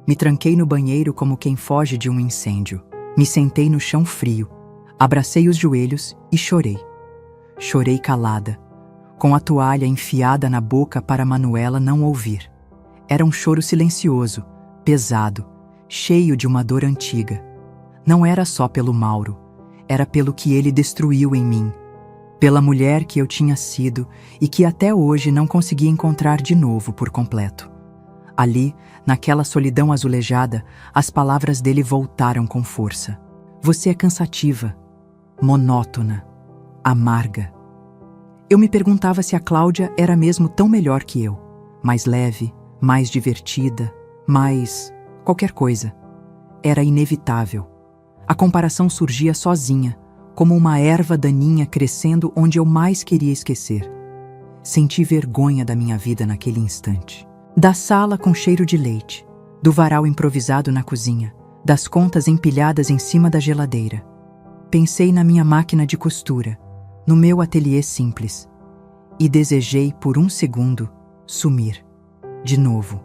Me tranquei no banheiro como quem foge de um incêndio. Me sentei no chão frio, abracei os joelhos e chorei. Chorei calada, com a toalha enfiada na boca para Manuela não ouvir. Era um choro silencioso, pesado, cheio de uma dor antiga. Não era só pelo Mauro, era pelo que ele destruiu em mim, pela mulher que eu tinha sido e que até hoje não consegui encontrar de novo por completo. Ali, naquela solidão azulejada, as palavras dele voltaram com força. Você é cansativa, monótona, amarga. Eu me perguntava se a Cláudia era mesmo tão melhor que eu, mais leve, mais divertida, mais qualquer coisa. Era inevitável. A comparação surgia sozinha, como uma erva daninha crescendo onde eu mais queria esquecer. Senti vergonha da minha vida naquele instante. Da sala com cheiro de leite, do varal improvisado na cozinha, das contas empilhadas em cima da geladeira. Pensei na minha máquina de costura, no meu ateliê simples, e desejei por um segundo sumir. De novo,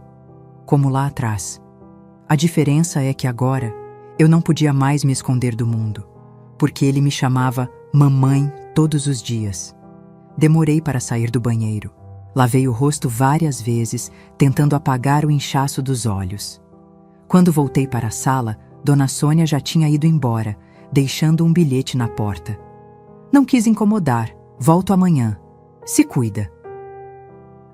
como lá atrás. A diferença é que agora eu não podia mais me esconder do mundo, porque ele me chamava mamãe todos os dias. Demorei para sair do banheiro. Lavei o rosto várias vezes, tentando apagar o inchaço dos olhos. Quando voltei para a sala, Dona Sônia já tinha ido embora, deixando um bilhete na porta. Não quis incomodar, volto amanhã. Se cuida.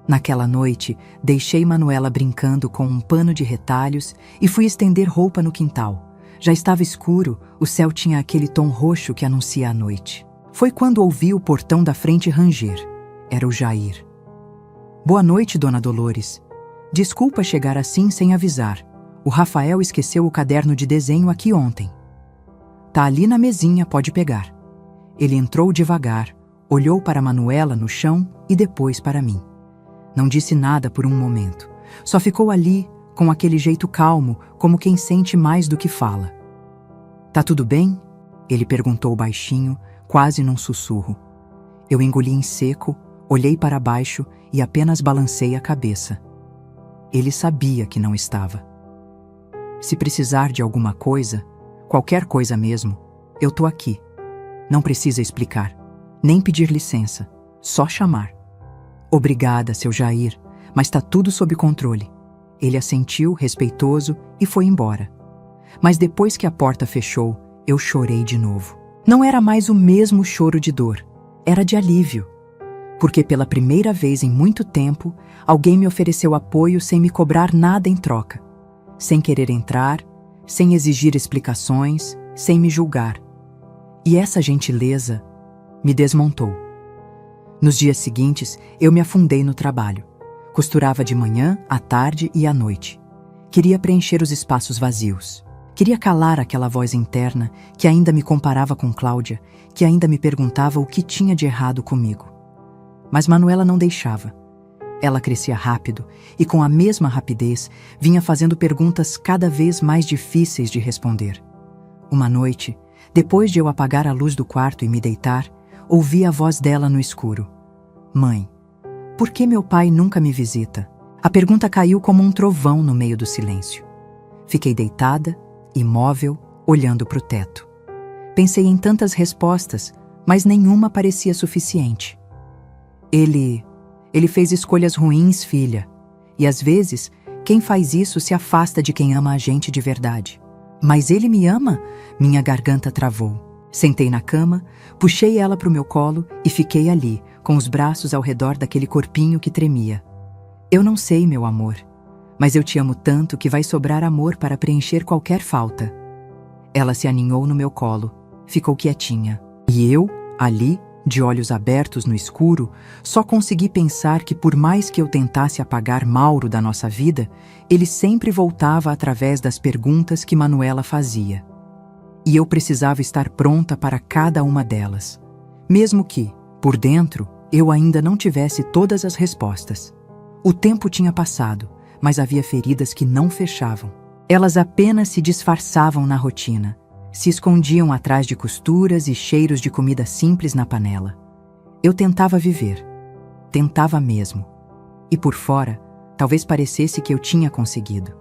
Naquela noite, deixei Manuela brincando com um pano de retalhos e fui estender roupa no quintal. Já estava escuro, o céu tinha aquele tom roxo que anuncia a noite. Foi quando ouvi o portão da frente ranger. Era o Jair. Boa noite, Dona Dolores. Desculpa chegar assim sem avisar. O Rafael esqueceu o caderno de desenho aqui ontem. Tá ali na mesinha, pode pegar. Ele entrou devagar, Olhou para Manuela no chão e depois para mim. Não disse nada por um momento. Só ficou ali, com aquele jeito calmo, como quem sente mais do que fala. Tá tudo bem? Ele perguntou baixinho, quase num sussurro. Eu engoli em seco, olhei para baixo e apenas balancei a cabeça. Ele sabia que não estava. Se precisar de alguma coisa, qualquer coisa mesmo, eu tô aqui. Não precisa explicar, nem pedir licença, só chamar. Obrigada, seu Jair, mas tá tudo sob controle. Ele assentiu, respeitoso, e foi embora. Mas depois que a porta fechou, eu chorei de novo. Não era mais o mesmo choro de dor, era de alívio. Porque pela primeira vez em muito tempo, alguém me ofereceu apoio sem me cobrar nada em troca. Sem querer entrar, sem exigir explicações, sem me julgar. E essa gentileza me desmontou. Nos dias seguintes, eu me afundei no trabalho. Costurava de manhã, à tarde e à noite. Queria preencher os espaços vazios. Queria calar aquela voz interna que ainda me comparava com Cláudia, que ainda me perguntava o que tinha de errado comigo. Mas Manuela não deixava. Ela crescia rápido e, com a mesma rapidez, vinha fazendo perguntas cada vez mais difíceis de responder. Uma noite, depois de eu apagar a luz do quarto e me deitar, ouvi a voz dela no escuro. Mãe, por que meu pai nunca me visita? A pergunta caiu como um trovão no meio do silêncio. Fiquei deitada, imóvel, olhando para o teto. Pensei em tantas respostas, mas nenhuma parecia suficiente. Ele fez escolhas ruins, filha. E às vezes, quem faz isso se afasta de quem ama a gente de verdade. Mas ele me ama? Minha garganta travou. Sentei na cama, puxei ela para o meu colo e fiquei ali, com os braços ao redor daquele corpinho que tremia. Eu não sei, meu amor, mas eu te amo tanto que vai sobrar amor para preencher qualquer falta. Ela se aninhou no meu colo, ficou quietinha. E eu, ali, de olhos abertos no escuro, só consegui pensar que por mais que eu tentasse apagar Mauro da nossa vida, ele sempre voltava através das perguntas que Manuela fazia. E eu precisava estar pronta para cada uma delas. Mesmo que, por dentro, eu ainda não tivesse todas as respostas. O tempo tinha passado, mas havia feridas que não fechavam. Elas apenas se disfarçavam na rotina. Se escondiam atrás de costuras e cheiros de comida simples na panela. Eu tentava viver. Tentava mesmo. E por fora, talvez parecesse que eu tinha conseguido.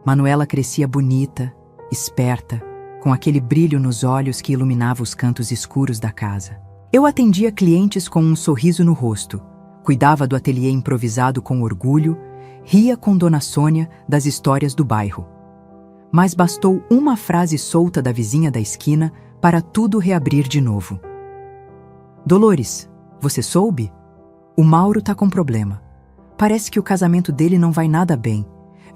Manuela crescia bonita, esperta, com aquele brilho nos olhos que iluminava os cantos escuros da casa. Eu atendia clientes com um sorriso no rosto, cuidava do ateliê improvisado com orgulho, ria com Dona Sônia das histórias do bairro. Mas bastou uma frase solta da vizinha da esquina para tudo reabrir de novo. Dolores, você soube? O Mauro tá com problema. Parece que o casamento dele não vai nada bem.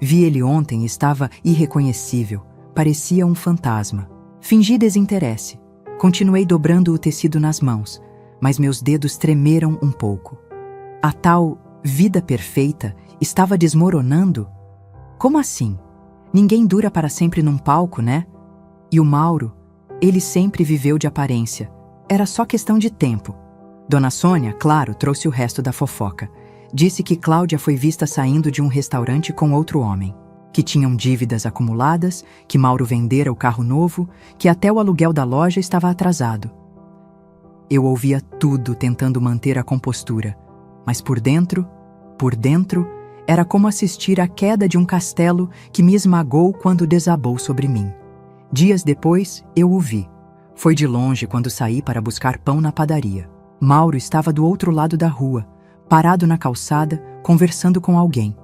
Vi ele ontem e estava irreconhecível. Parecia um fantasma. Fingi desinteresse. Continuei dobrando o tecido nas mãos, mas meus dedos tremeram um pouco. A tal vida perfeita estava desmoronando? Como assim? Ninguém dura para sempre num palco, né? E o Mauro, ele sempre viveu de aparência. Era só questão de tempo. Dona Sônia, claro, trouxe o resto da fofoca. Disse que Cláudia foi vista saindo de um restaurante com outro homem. Que tinham dívidas acumuladas, que Mauro vendera o carro novo, que até o aluguel da loja estava atrasado. Eu ouvia tudo tentando manter a compostura, mas por dentro, era como assistir à queda de um castelo que me esmagou quando desabou sobre mim. Dias depois, eu o vi. Foi de longe quando saí para buscar pão na padaria. Mauro estava do outro lado da rua, parado na calçada, conversando com alguém.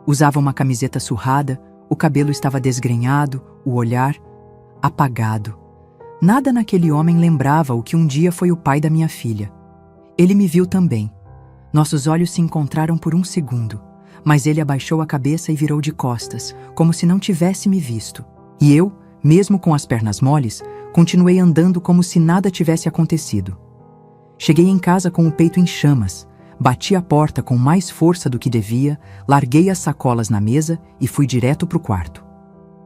Usava uma camiseta surrada, o cabelo estava desgrenhado, o olhar apagado. Nada naquele homem lembrava o que um dia foi o pai da minha filha. Ele me viu também. Nossos olhos se encontraram por um segundo, mas ele abaixou a cabeça e virou de costas, como se não tivesse me visto. E eu, mesmo com as pernas moles, continuei andando como se nada tivesse acontecido. Cheguei em casa com o peito em chamas, bati a porta com mais força do que devia, larguei as sacolas na mesa e fui direto para o quarto.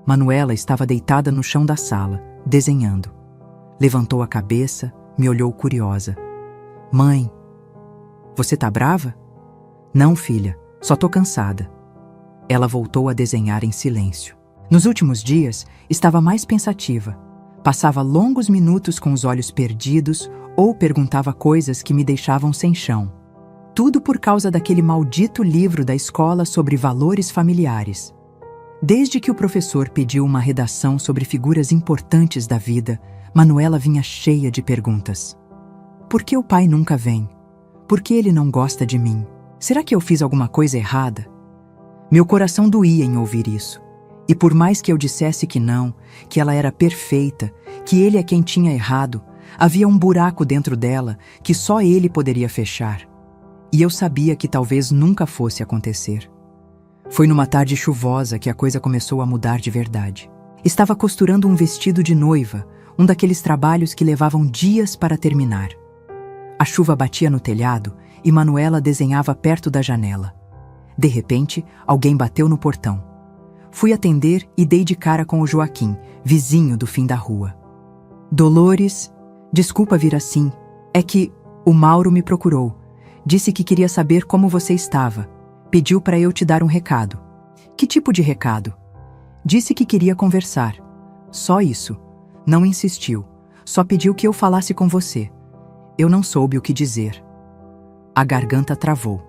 Manuela estava deitada no chão da sala, desenhando. Levantou a cabeça, me olhou curiosa. Mãe, você tá brava? Não, filha, só tô cansada. Ela voltou a desenhar em silêncio. Nos últimos dias, estava mais pensativa. Passava longos minutos com os olhos perdidos ou perguntava coisas que me deixavam sem chão. Tudo por causa daquele maldito livro da escola sobre valores familiares. Desde que o professor pediu uma redação sobre figuras importantes da vida, Manuela vinha cheia de perguntas. Por que o pai nunca vem? Por que ele não gosta de mim? Será que eu fiz alguma coisa errada? Meu coração doía em ouvir isso. E por mais que eu dissesse que não, que ela era perfeita, que ele é quem tinha errado, havia um buraco dentro dela que só ele poderia fechar. E eu sabia que talvez nunca fosse acontecer. Foi numa tarde chuvosa que a coisa começou a mudar de verdade. Estava costurando um vestido de noiva, um daqueles trabalhos que levavam dias para terminar. A chuva batia no telhado e Manuela desenhava perto da janela. De repente, alguém bateu no portão. Fui atender e dei de cara com o Joaquim, vizinho do fim da rua. Dolores, desculpa vir assim. É que o Mauro me procurou. Disse que queria saber como você estava. Pediu para eu te dar um recado. Que tipo de recado? Disse que queria conversar. Só isso. Não insistiu. Só pediu que eu falasse com você. Eu não soube o que dizer. A garganta travou.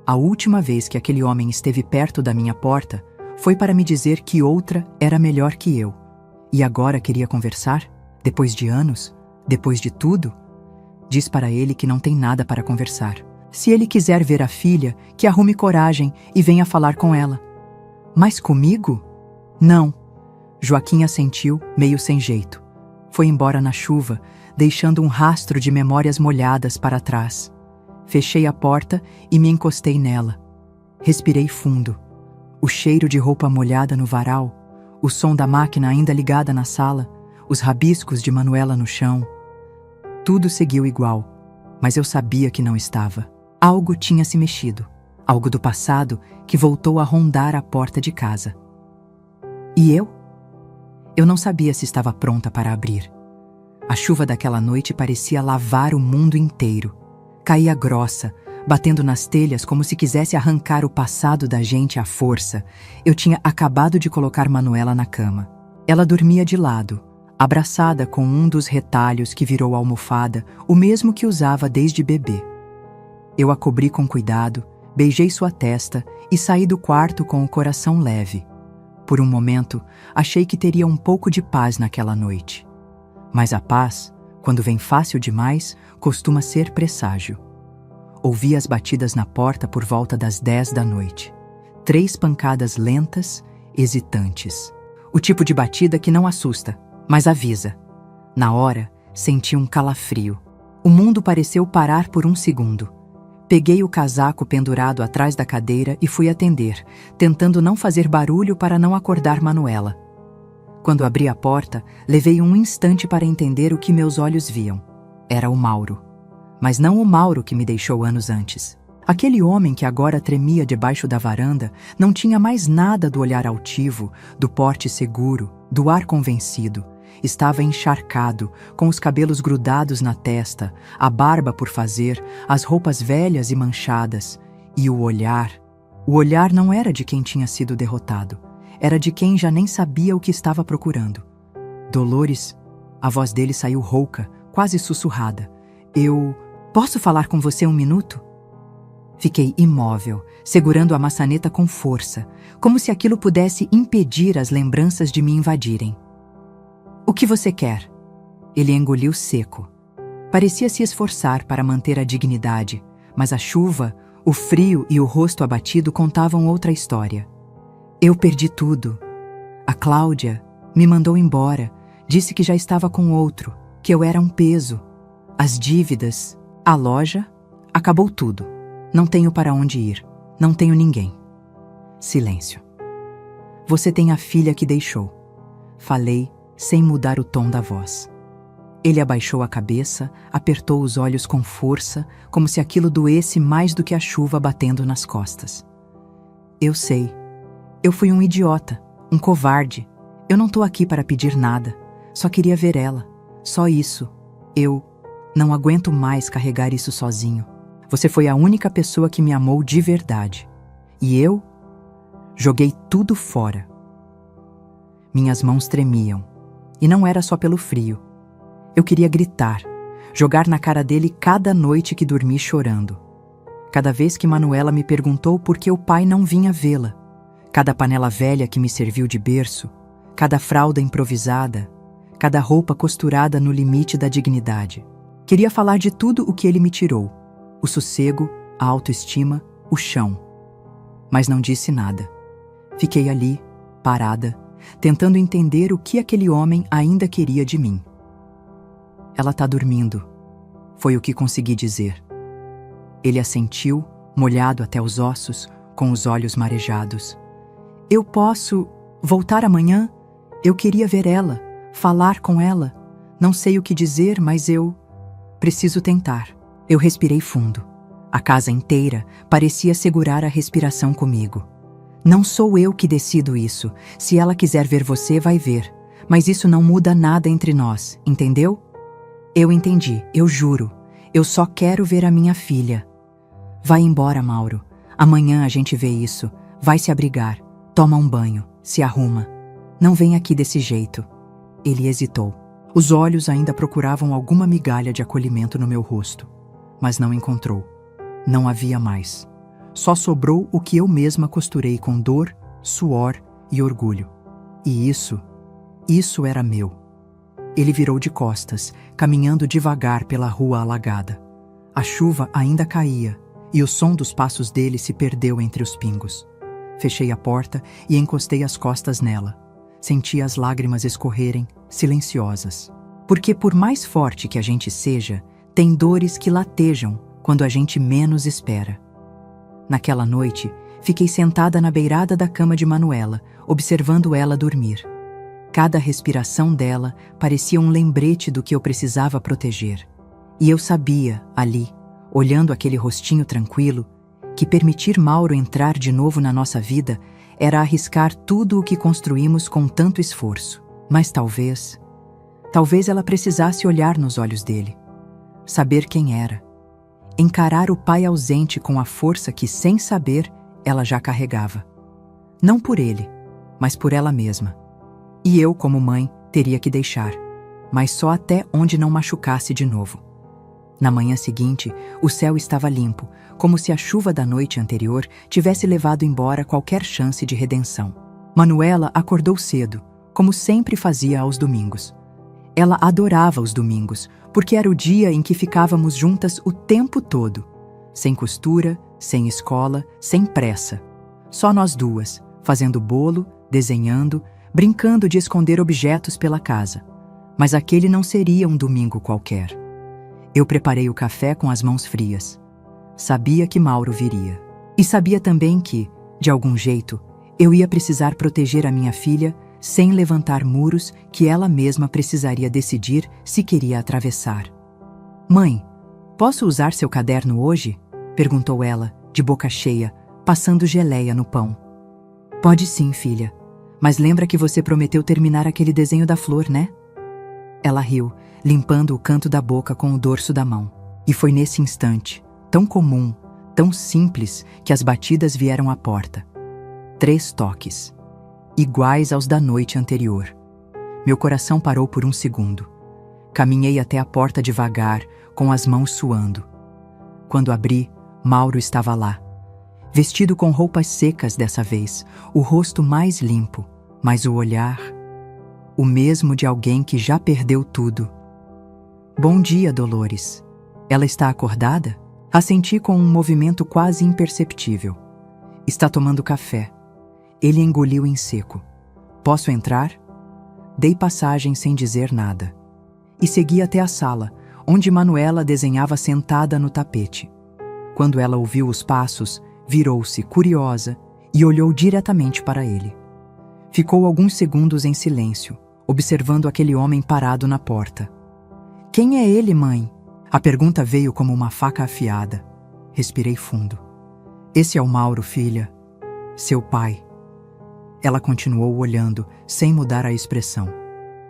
A última vez que aquele homem esteve perto da minha porta foi para me dizer que outra era melhor que eu. E agora queria conversar? Depois de anos? Depois de tudo? Diz para ele que não tem nada para conversar. Se ele quiser ver a filha, que arrume coragem e venha falar com ela. Mas comigo? Não. Joaquim assentiu, meio sem jeito. Foi embora na chuva, deixando um rastro de memórias molhadas para trás. Fechei a porta e me encostei nela. Respirei fundo. O cheiro de roupa molhada no varal, o som da máquina ainda ligada na sala, os rabiscos de Manuela no chão. Tudo seguiu igual, mas eu sabia que não estava. Algo tinha se mexido, algo do passado que voltou a rondar a porta de casa. E eu? Eu não sabia se estava pronta para abrir. A chuva daquela noite parecia lavar o mundo inteiro. Caía grossa, batendo nas telhas como se quisesse arrancar o passado da gente à força. Eu tinha acabado de colocar Manuela na cama. Ela dormia de lado, abraçada com um dos retalhos que virou almofada, o mesmo que usava desde bebê. Eu a cobri com cuidado, beijei sua testa e saí do quarto com o coração leve. Por um momento, achei que teria um pouco de paz naquela noite. Mas a paz, quando vem fácil demais, costuma ser presságio. Ouvi as batidas na porta por volta das 10 da noite. 3 pancadas lentas, hesitantes. O tipo de batida que não assusta, mas avisa. Na hora, senti um calafrio. O mundo pareceu parar por um segundo. Peguei o casaco pendurado atrás da cadeira e fui atender, tentando não fazer barulho para não acordar Manuela. Quando abri a porta, levei um instante para entender o que meus olhos viam. Era o Mauro. Mas não o Mauro que me deixou anos antes. Aquele homem que agora tremia debaixo da varanda não tinha mais nada do olhar altivo, do porte seguro, do ar convencido. Estava encharcado, com os cabelos grudados na testa, a barba por fazer, as roupas velhas e manchadas. E o olhar não era de quem tinha sido derrotado. Era de quem já nem sabia o que estava procurando. Dolores, a voz dele saiu rouca, quase sussurrada. Posso falar com você um minuto? Fiquei imóvel, segurando a maçaneta com força, como se aquilo pudesse impedir as lembranças de me invadirem. O que você quer? Ele engoliu seco. Parecia se esforçar para manter a dignidade, mas a chuva, o frio e o rosto abatido contavam outra história. Eu perdi tudo. A Cláudia me mandou embora, disse que já estava com outro, que eu era um peso. As dívidas, a loja, acabou tudo. Não tenho para onde ir, não tenho ninguém. Silêncio. Você tem a filha que deixou. Falei, sem mudar o tom da voz. Ele abaixou a cabeça, apertou os olhos com força, como se aquilo doesse mais do que a chuva batendo nas costas. Eu sei. Eu fui um idiota, um covarde. Eu não tô aqui para pedir nada. Só queria ver ela. Só isso. Não aguento mais carregar isso sozinho. Você foi a única pessoa que me amou de verdade. E eu joguei tudo fora. Minhas mãos tremiam. E não era só pelo frio. Eu queria gritar, jogar na cara dele cada noite que dormi chorando. Cada vez que Manuela me perguntou por que o pai não vinha vê-la. Cada panela velha que me serviu de berço. Cada fralda improvisada. Cada roupa costurada no limite da dignidade. Queria falar de tudo o que ele me tirou. O sossego, a autoestima, o chão. Mas não disse nada. Fiquei ali, parada, tentando entender o que aquele homem ainda queria de mim. Ela tá dormindo, foi o que consegui dizer. Ele assentiu, molhado até os ossos, com os olhos marejados. Eu posso voltar amanhã? Eu queria ver ela, falar com ela. Não sei o que dizer, mas eu preciso tentar. Eu respirei fundo. A casa inteira parecia segurar a respiração comigo. Não sou eu que decido isso. Se ela quiser ver você, vai ver. Mas isso não muda nada entre nós, entendeu? Eu entendi, eu juro. Eu só quero ver a minha filha. Vai embora, Mauro. Amanhã a gente vê isso. Vai se abrigar. Toma um banho. Se arruma. Não vem aqui desse jeito. Ele hesitou. Os olhos ainda procuravam alguma migalha de acolhimento no meu rosto. Mas não encontrou. Não havia mais. Só sobrou o que eu mesma costurei com dor, suor e orgulho. E isso era meu. Ele virou de costas, caminhando devagar pela rua alagada. A chuva ainda caía, e o som dos passos dele se perdeu entre os pingos. Fechei a porta e encostei as costas nela. Senti as lágrimas escorrerem, silenciosas. Porque por mais forte que a gente seja, tem dores que latejam quando a gente menos espera. Naquela noite, fiquei sentada na beirada da cama de Manuela, observando ela dormir. Cada respiração dela parecia um lembrete do que eu precisava proteger. E eu sabia, ali, olhando aquele rostinho tranquilo, que permitir Mauro entrar de novo na nossa vida era arriscar tudo o que construímos com tanto esforço. Mas talvez ela precisasse olhar nos olhos dele, saber quem era, encarar o pai ausente com a força que, sem saber, ela já carregava. Não por ele, mas por ela mesma. E eu, como mãe, teria que deixar, mas só até onde não machucasse de novo. Na manhã seguinte, o céu estava limpo, como se a chuva da noite anterior tivesse levado embora qualquer chance de redenção. Manuela acordou cedo, como sempre fazia aos domingos. Ela adorava os domingos, porque era o dia em que ficávamos juntas o tempo todo. Sem costura, sem escola, sem pressa. Só nós duas, fazendo bolo, desenhando, brincando de esconder objetos pela casa. Mas aquele não seria um domingo qualquer. Eu preparei o café com as mãos frias. Sabia que Mauro viria. E sabia também que, de algum jeito, eu ia precisar proteger a minha filha sem levantar muros que ela mesma precisaria decidir se queria atravessar. Mãe, posso usar seu caderno hoje? Perguntou ela, de boca cheia, passando geleia no pão. Pode sim, filha. Mas lembra que você prometeu terminar aquele desenho da flor, né? Ela riu, limpando o canto da boca com o dorso da mão. E foi nesse instante, tão comum, tão simples, que as batidas vieram à porta. 3 toques, iguais aos da noite anterior. Meu coração parou por um segundo. Caminhei até a porta devagar, com as mãos suando. Quando abri, Mauro estava lá. Vestido com roupas secas dessa vez, o rosto mais limpo, mas o olhar, o mesmo de alguém que já perdeu tudo. Bom dia, Dolores. Ela está acordada? Assenti com um movimento quase imperceptível. Está tomando café. Ele engoliu em seco. Posso entrar? Dei passagem sem dizer nada. E segui até a sala, onde Manuela desenhava sentada no tapete. Quando ela ouviu os passos, virou-se curiosa e olhou diretamente para ele. Ficou alguns segundos em silêncio, observando aquele homem parado na porta. Quem é ele, mãe? A pergunta veio como uma faca afiada. Respirei fundo. Esse é o Mauro, filha. Seu pai. Ela continuou olhando, sem mudar a expressão.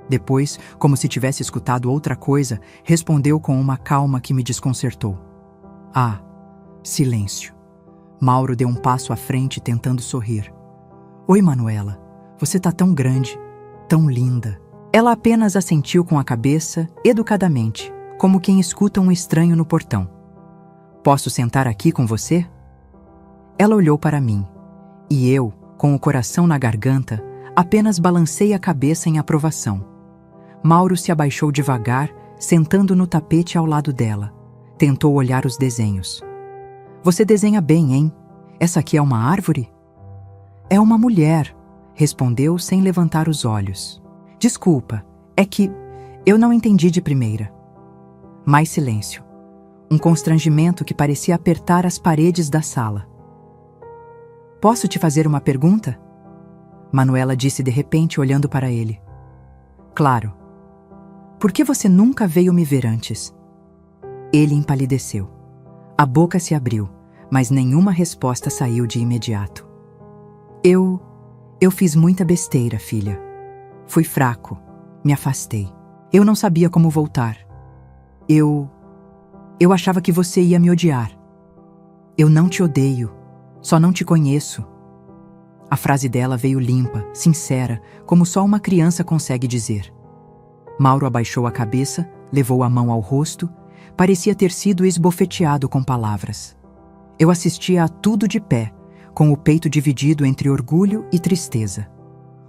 Depois, como se tivesse escutado outra coisa, respondeu com uma calma que me desconcertou. Ah, silêncio. Mauro deu um passo à frente tentando sorrir. Oi, Manuela. Você tá tão grande, tão linda. Ela apenas assentiu com a cabeça, educadamente, como quem escuta um estranho no portão. Posso sentar aqui com você? Ela olhou para mim, e eu, com o coração na garganta, apenas balancei a cabeça em aprovação. Mauro se abaixou devagar, sentando no tapete ao lado dela. Tentou olhar os desenhos. Você desenha bem, hein? Essa aqui é uma árvore? É uma mulher, respondeu sem levantar os olhos. Desculpa, é que eu não entendi de primeira. Mais silêncio. Um constrangimento que parecia apertar as paredes da sala. Posso te fazer uma pergunta? Manuela disse de repente, olhando para ele. Claro. Por que você nunca veio me ver antes? Ele empalideceu. A boca se abriu, mas nenhuma resposta saiu de imediato. Eu fiz muita besteira, filha. Fui fraco, me afastei. Eu não sabia como voltar. Eu achava que você ia me odiar. Eu não te odeio, só não te conheço. A frase dela veio limpa, sincera, como só uma criança consegue dizer. Mauro abaixou a cabeça, levou a mão ao rosto, parecia ter sido esbofeteado com palavras. Eu assistia a tudo de pé, com o peito dividido entre orgulho e tristeza.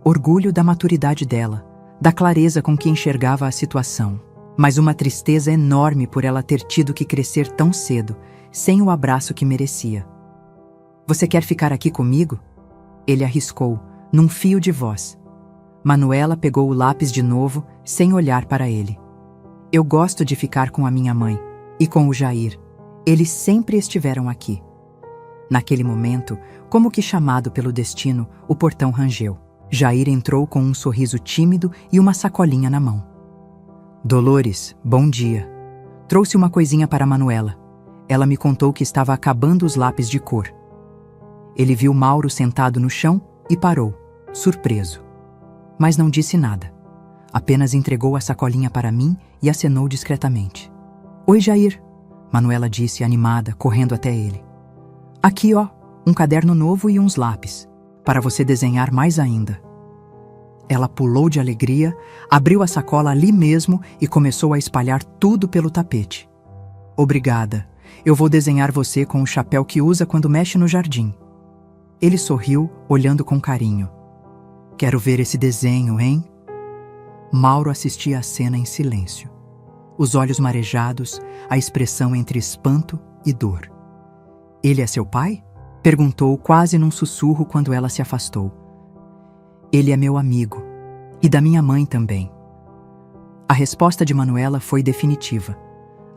Orgulho da maturidade dela, da clareza com que enxergava a situação, mas uma tristeza enorme por ela ter tido que crescer tão cedo, sem o abraço que merecia. Você quer ficar aqui comigo? Ele arriscou, num fio de voz. Manuela pegou o lápis de novo, sem olhar para ele. Eu gosto de ficar com a minha mãe e com o Jair. Eles sempre estiveram aqui. Naquele momento, como que chamado pelo destino, o portão rangeu. Jair entrou com um sorriso tímido e uma sacolinha na mão. Dolores, bom dia. Trouxe uma coisinha para Manuela. Ela me contou que estava acabando os lápis de cor. Ele viu Mauro sentado no chão e parou, surpreso. Mas não disse nada. Apenas entregou a sacolinha para mim e acenou discretamente. Oi, Jair, Manuela disse animada, correndo até ele. Aqui, ó, um caderno novo e uns lápis, para você desenhar mais ainda. Ela pulou de alegria, abriu a sacola ali mesmo e começou a espalhar tudo pelo tapete. Obrigada, eu vou desenhar você com o chapéu que usa quando mexe no jardim. Ele sorriu, olhando com carinho. Quero ver esse desenho, hein? Mauro assistia à cena em silêncio. Os olhos marejados, a expressão entre espanto e dor. Ele é seu pai? Perguntou quase num sussurro quando ela se afastou. Ele é meu amigo. E da minha mãe também. A resposta de Manuela foi definitiva.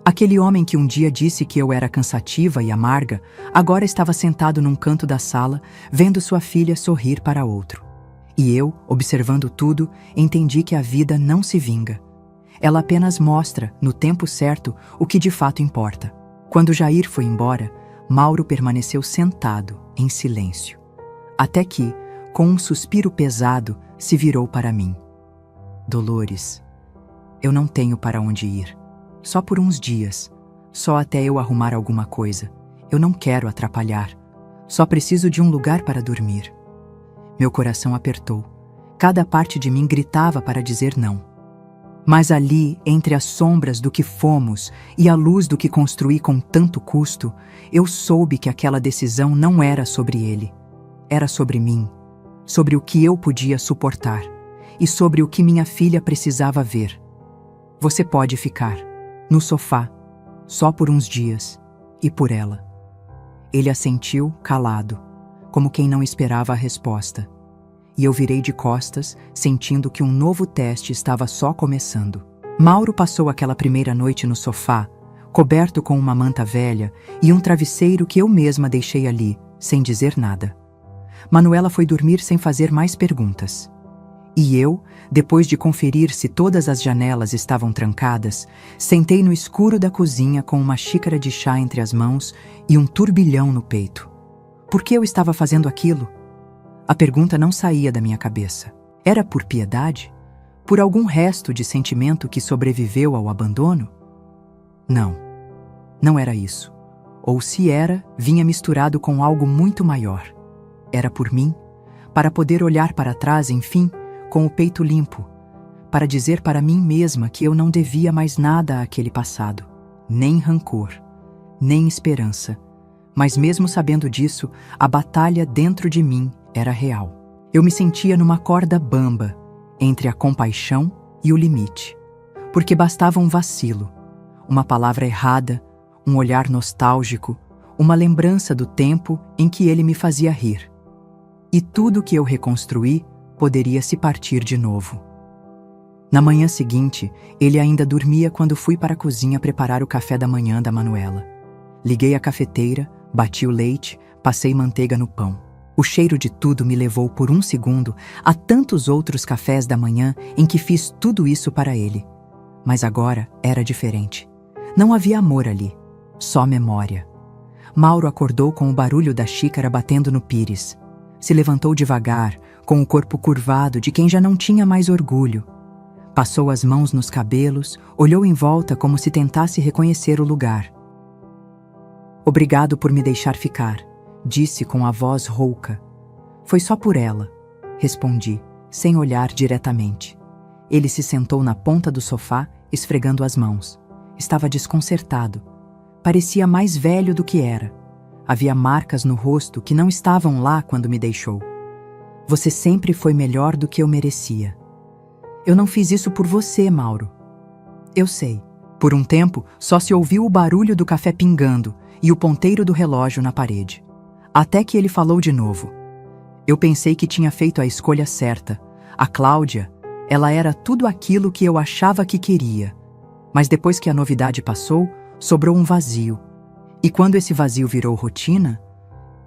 Aquele homem que um dia disse que eu era cansativa e amarga, agora estava sentado num canto da sala, vendo sua filha sorrir para outro. E eu, observando tudo, entendi que a vida não se vinga. Ela apenas mostra, no tempo certo, o que de fato importa. Quando Jair foi embora, Mauro permaneceu sentado, em silêncio. Até que, com um suspiro pesado, se virou para mim. Dolores, eu não tenho para onde ir. Só por uns dias. Só até eu arrumar alguma coisa. Eu não quero atrapalhar. Só preciso de um lugar para dormir. Meu coração apertou. Cada parte de mim gritava para dizer não. Mas ali, entre as sombras do que fomos e a luz do que construí com tanto custo, eu soube que aquela decisão não era sobre ele. Era sobre mim, sobre o que eu podia suportar e sobre o que minha filha precisava ver. Você pode ficar, no sofá, só por uns dias, e por ela. Ele assentiu, calado, como quem não esperava a resposta. E eu virei de costas, sentindo que um novo teste estava só começando. Mauro passou aquela primeira noite no sofá, coberto com uma manta velha e um travesseiro que eu mesma deixei ali, sem dizer nada. Manuela foi dormir sem fazer mais perguntas. E eu, depois de conferir se todas as janelas estavam trancadas, sentei no escuro da cozinha com uma xícara de chá entre as mãos e um turbilhão no peito. Por que eu estava fazendo aquilo? A pergunta não saía da minha cabeça. Era por piedade? Por algum resto de sentimento que sobreviveu ao abandono? Não, não era isso. Ou se era, vinha misturado com algo muito maior. Era por mim, para poder olhar para trás, enfim, com o peito limpo, para dizer para mim mesma que eu não devia mais nada àquele passado, nem rancor, nem esperança. Mas mesmo sabendo disso, a batalha dentro de mim era real. Eu me sentia numa corda bamba, entre a compaixão e o limite, porque bastava um vacilo, uma palavra errada, um olhar nostálgico, uma lembrança do tempo em que ele me fazia rir. E tudo que eu reconstruí poderia se partir de novo. Na manhã seguinte, ele ainda dormia quando fui para a cozinha preparar o café da manhã da Manuela. Liguei a cafeteira, bati o leite, passei manteiga no pão. O cheiro de tudo me levou por um segundo a tantos outros cafés da manhã em que fiz tudo isso para ele. Mas agora era diferente. Não havia amor ali, só memória. Mauro acordou com o barulho da xícara batendo no pires. Se levantou devagar, com o corpo curvado de quem já não tinha mais orgulho. Passou as mãos nos cabelos, olhou em volta como se tentasse reconhecer o lugar. Obrigado por me deixar ficar, disse com a voz rouca. Foi só por ela, respondi, sem olhar diretamente. Ele se sentou na ponta do sofá, esfregando as mãos. Estava desconcertado. Parecia mais velho do que era. Havia marcas no rosto que não estavam lá quando me deixou. Você sempre foi melhor do que eu merecia. Eu não fiz isso por você, Mauro. Eu sei. Por um tempo, só se ouviu o barulho do café pingando e o ponteiro do relógio na parede. Até que ele falou de novo. Eu pensei que tinha feito a escolha certa. A Cláudia, ela era tudo aquilo que eu achava que queria. Mas depois que a novidade passou, sobrou um vazio. E quando esse vazio virou rotina,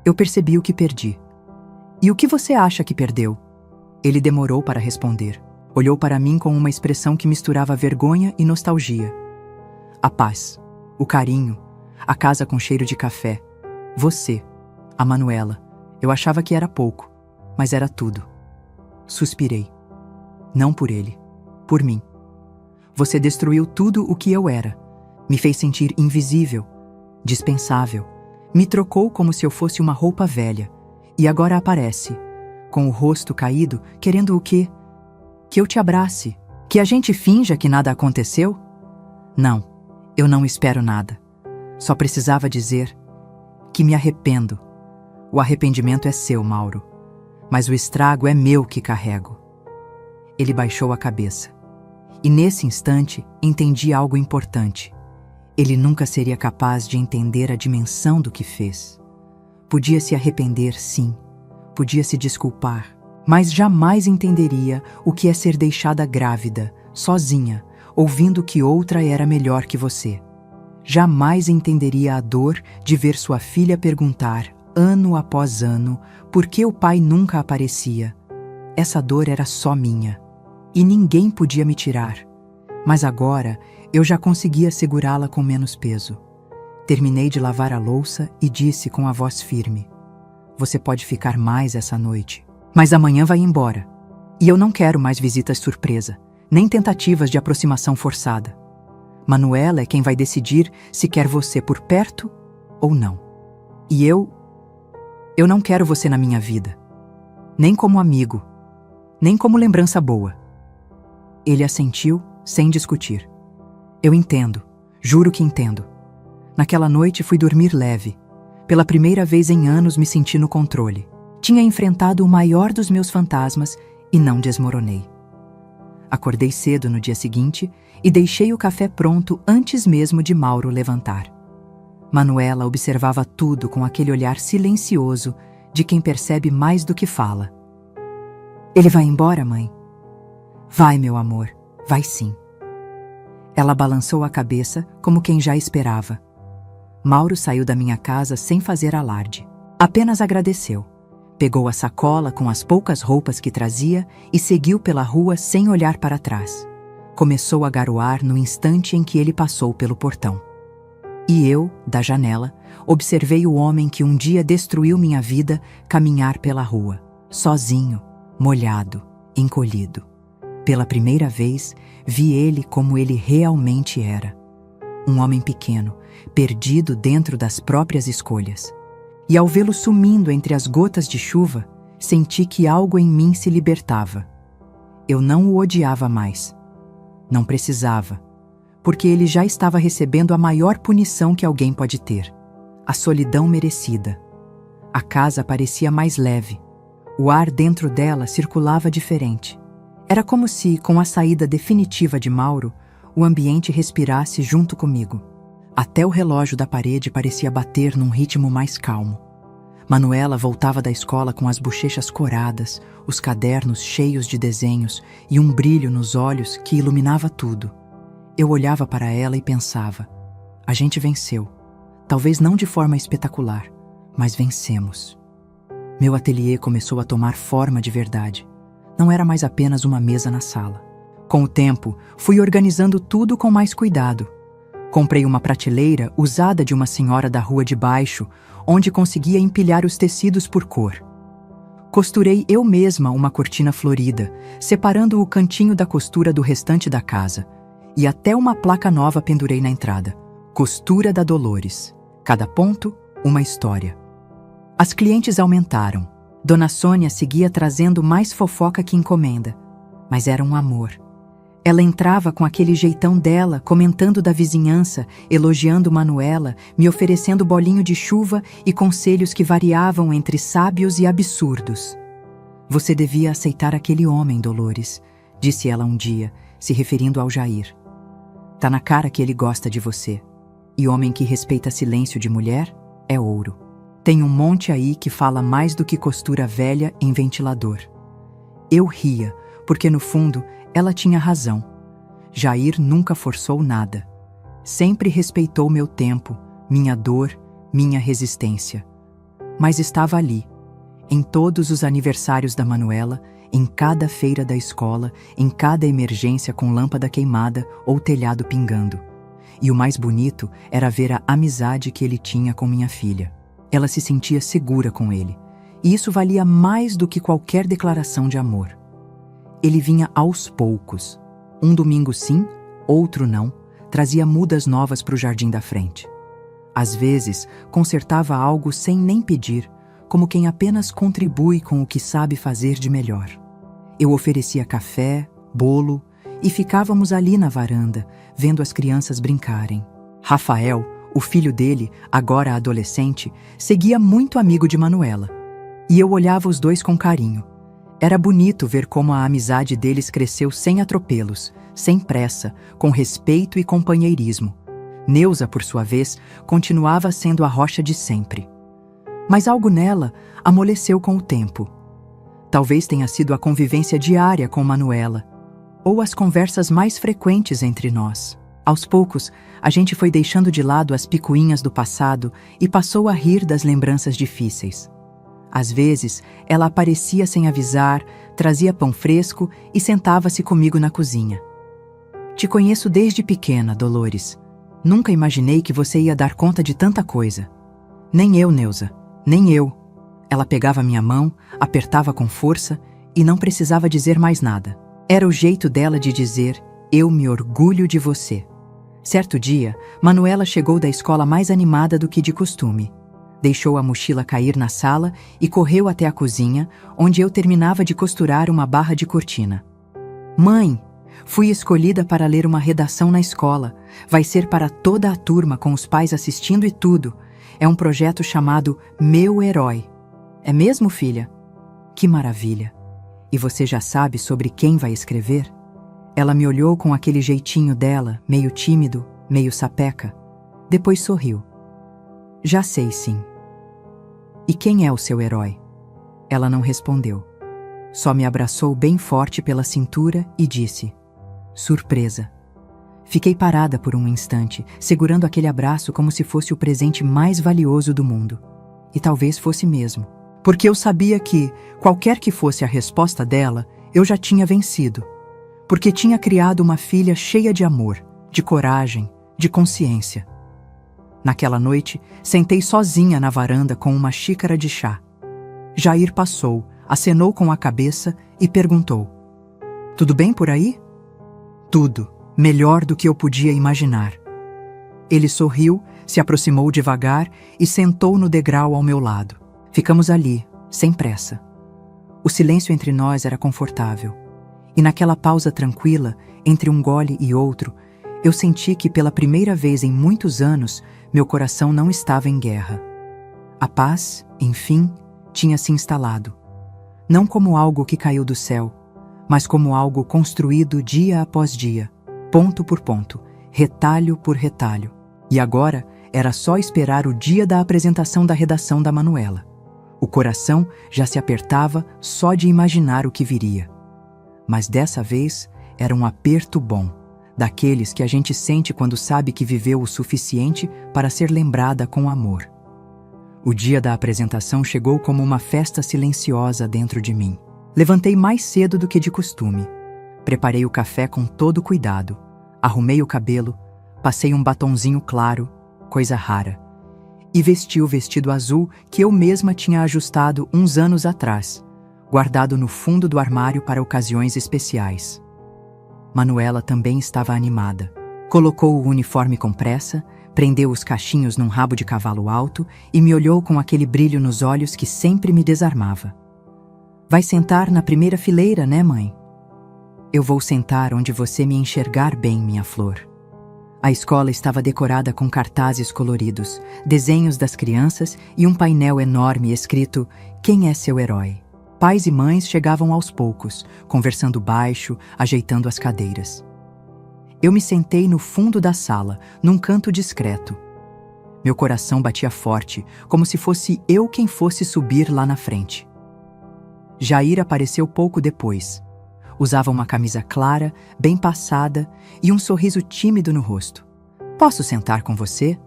eu percebi o que perdi. E o que você acha que perdeu? Ele demorou para responder. Olhou para mim com uma expressão que misturava vergonha e nostalgia. A paz, o carinho, a casa com cheiro de café. Você, a Manuela. Eu achava que era pouco, mas era tudo. Suspirei. Não por ele, por mim. Você destruiu tudo o que eu era. Me fez sentir invisível, dispensável. Me trocou como se eu fosse uma roupa velha. E agora aparece, com o rosto caído, querendo o quê? Que eu te abrace, que a gente finja que nada aconteceu? Não, eu não espero nada. Só precisava dizer que me arrependo. O arrependimento é seu, Mauro, mas o estrago é meu que carrego. Ele baixou a cabeça. E nesse instante entendi algo importante. Ele nunca seria capaz de entender a dimensão do que fez. Podia se arrepender, sim. Podia se desculpar. Mas jamais entenderia o que é ser deixada grávida, sozinha, ouvindo que outra era melhor que você. Jamais entenderia a dor de ver sua filha perguntar, ano após ano, por que o pai nunca aparecia. Essa dor era só minha. E ninguém podia me tirar. Mas agora eu já conseguia segurá-la com menos peso. Terminei de lavar a louça e disse com a voz firme: Você pode ficar mais essa noite, mas amanhã vai embora. E eu não quero mais visitas surpresa, nem tentativas de aproximação forçada. Manuela é quem vai decidir se quer você por perto ou não. E eu não quero você na minha vida. Nem como amigo, nem como lembrança boa. Ele assentiu, sem discutir. Eu entendo, juro que entendo. Naquela noite fui dormir leve. Pela primeira vez em anos me senti no controle. Tinha enfrentado o maior dos meus fantasmas e não desmoronei. Acordei cedo no dia seguinte e deixei o café pronto antes mesmo de Mauro levantar. Manuela observava tudo com aquele olhar silencioso de quem percebe mais do que fala. Ele vai embora, mãe? Vai, meu amor, vai sim. Ela balançou a cabeça como quem já esperava. Mauro saiu da minha casa sem fazer alarde. Apenas agradeceu. Pegou a sacola com as poucas roupas que trazia e seguiu pela rua sem olhar para trás. Começou a garoar no instante em que ele passou pelo portão. E eu, da janela, observei o homem que um dia destruiu minha vida caminhar pela rua, sozinho, molhado, encolhido. Pela primeira vez, vi ele como ele realmente era. Um homem pequeno, perdido dentro das próprias escolhas. E ao vê-lo sumindo entre as gotas de chuva, senti que algo em mim se libertava. Eu não o odiava mais. Não precisava, porque ele já estava recebendo a maior punição que alguém pode ter: a solidão merecida. A casa parecia mais leve. O ar dentro dela circulava diferente. Era como se, com a saída definitiva de Mauro, o ambiente respirasse junto comigo. Até o relógio da parede parecia bater num ritmo mais calmo. Manuela voltava da escola com as bochechas coradas, os cadernos cheios de desenhos e um brilho nos olhos que iluminava tudo. Eu olhava para ela e pensava: a gente venceu. Talvez não de forma espetacular, mas vencemos. Meu ateliê começou a tomar forma de verdade. Não era mais apenas uma mesa na sala. Com o tempo, fui organizando tudo com mais cuidado. Comprei uma prateleira usada de uma senhora da rua de baixo, onde conseguia empilhar os tecidos por cor. Costurei eu mesma uma cortina florida, separando o cantinho da costura do restante da casa. E até uma placa nova pendurei na entrada: Costura da Dolores. Cada ponto, uma história. As clientes aumentaram. Dona Sônia seguia trazendo mais fofoca que encomenda. Mas era um amor. Ela entrava com aquele jeitão dela, comentando da vizinhança, elogiando Manuela, me oferecendo bolinho de chuva e conselhos que variavam entre sábios e absurdos. Você devia aceitar aquele homem, Dolores, disse ela um dia, se referindo ao Jair. Tá na cara que ele gosta de você. E homem que respeita silêncio de mulher é ouro. Tem um monte aí que fala mais do que costura velha em ventilador. Eu ria, porque no fundo ela tinha razão. Jair nunca forçou nada. Sempre respeitou meu tempo, minha dor, minha resistência. Mas estava ali, em todos os aniversários da Manuela, em cada feira da escola, em cada emergência com lâmpada queimada ou telhado pingando. E o mais bonito era ver a amizade que ele tinha com minha filha. Ela se sentia segura com ele, e isso valia mais do que qualquer declaração de amor. Ele vinha aos poucos. Um domingo sim, outro não, trazia mudas novas para o jardim da frente. Às vezes, consertava algo sem nem pedir, como quem apenas contribui com o que sabe fazer de melhor. Eu oferecia café, bolo, e ficávamos ali na varanda, vendo as crianças brincarem. Rafael, o filho dele, agora adolescente, seguia muito amigo de Manuela. E eu olhava os dois com carinho. Era bonito ver como a amizade deles cresceu sem atropelos, sem pressa, com respeito e companheirismo. Neuza, por sua vez, continuava sendo a rocha de sempre. Mas algo nela amoleceu com o tempo. Talvez tenha sido a convivência diária com Manuela, ou as conversas mais frequentes entre nós. Aos poucos, a gente foi deixando de lado as picuinhas do passado e passou a rir das lembranças difíceis. Às vezes, ela aparecia sem avisar, trazia pão fresco e sentava-se comigo na cozinha. Te conheço desde pequena, Dolores. Nunca imaginei que você ia dar conta de tanta coisa. Nem eu, Neuza, nem eu. Ela pegava minha mão, apertava com força e não precisava dizer mais nada. Era o jeito dela de dizer: eu me orgulho de você. Certo dia, Manuela chegou da escola mais animada do que de costume. Deixou a mochila cair na sala e correu até a cozinha, onde eu terminava de costurar uma barra de cortina. Mãe, fui escolhida para ler uma redação na escola. Vai ser para toda a turma, com os pais assistindo e tudo. É um projeto chamado Meu Herói. É mesmo, filha? Que maravilha! E você já sabe sobre quem vai escrever? Ela me olhou com aquele jeitinho dela, meio tímido, meio sapeca. Depois sorriu. Já sei, sim. E quem é o seu herói? Ela não respondeu. Só me abraçou bem forte pela cintura e disse: surpresa. Fiquei parada por um instante, segurando aquele abraço como se fosse o presente mais valioso do mundo. E talvez fosse mesmo. Porque eu sabia que, qualquer que fosse a resposta dela, eu já tinha vencido. Porque tinha criado uma filha cheia de amor, de coragem, de consciência. Naquela noite, sentei sozinha na varanda com uma xícara de chá. Jair passou, acenou com a cabeça e perguntou: Tudo bem por aí? Tudo, melhor do que eu podia imaginar. Ele sorriu, se aproximou devagar e sentou no degrau ao meu lado. Ficamos ali, sem pressa. O silêncio entre nós era confortável. E naquela pausa tranquila, entre um gole e outro, eu senti que pela primeira vez em muitos anos, meu coração não estava em guerra. A paz, enfim, tinha se instalado. Não como algo que caiu do céu, mas como algo construído dia após dia, ponto por ponto, retalho por retalho. E agora era só esperar o dia da apresentação da redação da Manuela. O coração já se apertava só de imaginar o que viria. Mas dessa vez era um aperto bom, daqueles que a gente sente quando sabe que viveu o suficiente para ser lembrada com amor. O dia da apresentação chegou como uma festa silenciosa dentro de mim. Levantei mais cedo do que de costume. Preparei o café com todo cuidado. Arrumei o cabelo, passei um batonzinho claro, coisa rara, e vesti o vestido azul que eu mesma tinha ajustado uns anos atrás, guardado no fundo do armário para ocasiões especiais. Manuela também estava animada. Colocou o uniforme com pressa, prendeu os cachinhos num rabo de cavalo alto e me olhou com aquele brilho nos olhos que sempre me desarmava. Vai sentar na primeira fileira, né, mãe? Eu vou sentar onde você me enxergar bem, minha flor. A escola estava decorada com cartazes coloridos, desenhos das crianças e um painel enorme escrito "Quem é seu herói?". Pais e mães chegavam aos poucos, conversando baixo, ajeitando as cadeiras. Eu me sentei no fundo da sala, num canto discreto. Meu coração batia forte, como se fosse eu quem fosse subir lá na frente. Jair apareceu pouco depois. Usava uma camisa clara, bem passada e um sorriso tímido no rosto. "Posso sentar com você?"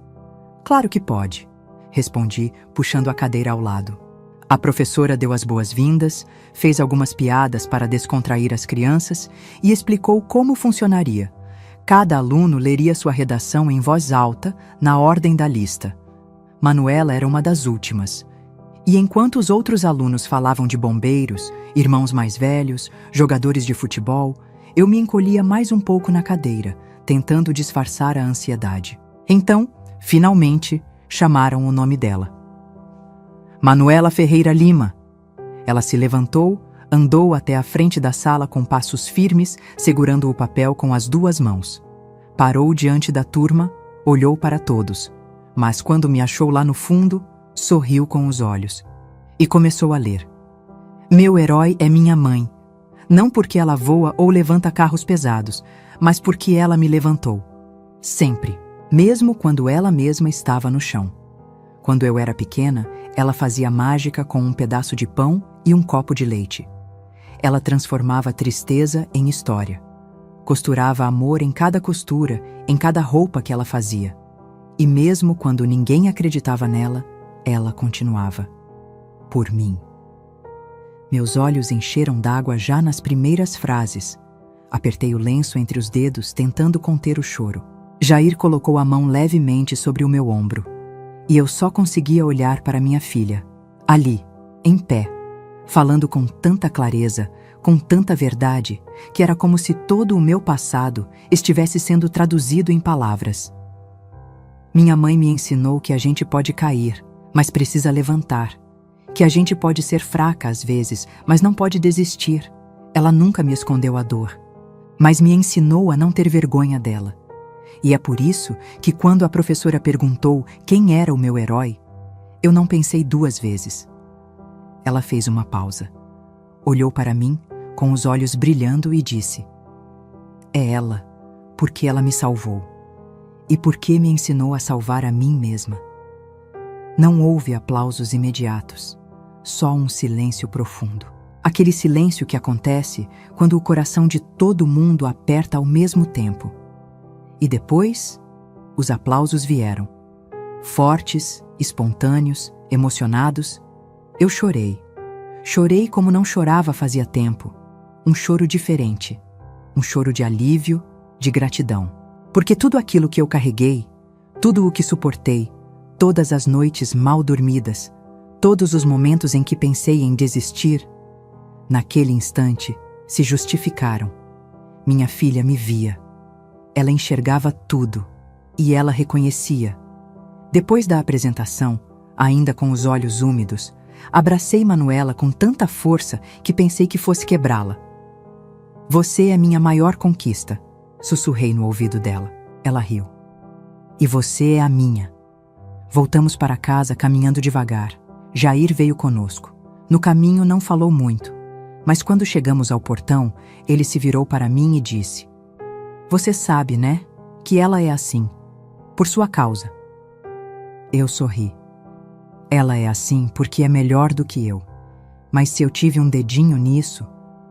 "Claro que pode", respondi, puxando a cadeira ao lado. A professora deu as boas-vindas, fez algumas piadas para descontrair as crianças e explicou como funcionaria. Cada aluno leria sua redação em voz alta, na ordem da lista. Manuela era uma das últimas. E enquanto os outros alunos falavam de bombeiros, irmãos mais velhos, jogadores de futebol, eu me encolhia mais um pouco na cadeira, tentando disfarçar a ansiedade. Então, finalmente, chamaram o nome dela. Manuela Ferreira Lima. Ela se levantou, andou até a frente da sala com passos firmes, segurando o papel com as duas mãos. Parou diante da turma, olhou para todos, mas quando me achou lá no fundo, sorriu com os olhos e começou a ler. "Meu herói é minha mãe, não porque ela voa ou levanta carros pesados, mas porque ela me levantou. Sempre, mesmo quando ela mesma estava no chão. Quando eu era pequena, ela fazia mágica com um pedaço de pão e um copo de leite. Ela transformava tristeza em história. Costurava amor em cada costura, em cada roupa que ela fazia. E mesmo quando ninguém acreditava nela, ela continuava. Por mim." Meus olhos encheram d'água já nas primeiras frases. Apertei o lenço entre os dedos, tentando conter o choro. Jair colocou a mão levemente sobre o meu ombro. E eu só conseguia olhar para minha filha, ali, em pé, falando com tanta clareza, com tanta verdade, que era como se todo o meu passado estivesse sendo traduzido em palavras. Minha mãe me ensinou que a gente pode cair, mas precisa levantar. Que a gente pode ser fraca às vezes, mas não pode desistir. Ela nunca me escondeu a dor, mas me ensinou a não ter vergonha dela. E é por isso que quando a professora perguntou quem era o meu herói, eu não pensei duas vezes. Ela fez uma pausa, olhou para mim com os olhos brilhando e disse: "É ela, porque ela me salvou. E porque me ensinou a salvar a mim mesma." Não houve aplausos imediatos, só um silêncio profundo. Aquele silêncio que acontece quando o coração de todo mundo aperta ao mesmo tempo. E depois, os aplausos vieram. Fortes, espontâneos, emocionados. Eu chorei. Chorei como não chorava fazia tempo. Um choro diferente. Um choro de alívio, de gratidão. Porque tudo aquilo que eu carreguei, tudo o que suportei, todas as noites mal dormidas, todos os momentos em que pensei em desistir, naquele instante, Se justificaram. Minha filha me via. Ela enxergava tudo e ela reconhecia. Depois da apresentação, ainda com os olhos úmidos, abracei Manuela com tanta força que pensei que fosse quebrá-la. Você é minha maior conquista, sussurrei no ouvido dela. Ela riu. E você é a minha. Voltamos para casa caminhando devagar. Jair veio conosco. No caminho não falou muito, mas quando chegamos ao portão, ele se virou para mim e disse: Você sabe, né, que ela é assim, por sua causa. Eu sorri. Ela é assim porque é melhor do que eu. Mas se eu tive um dedinho nisso,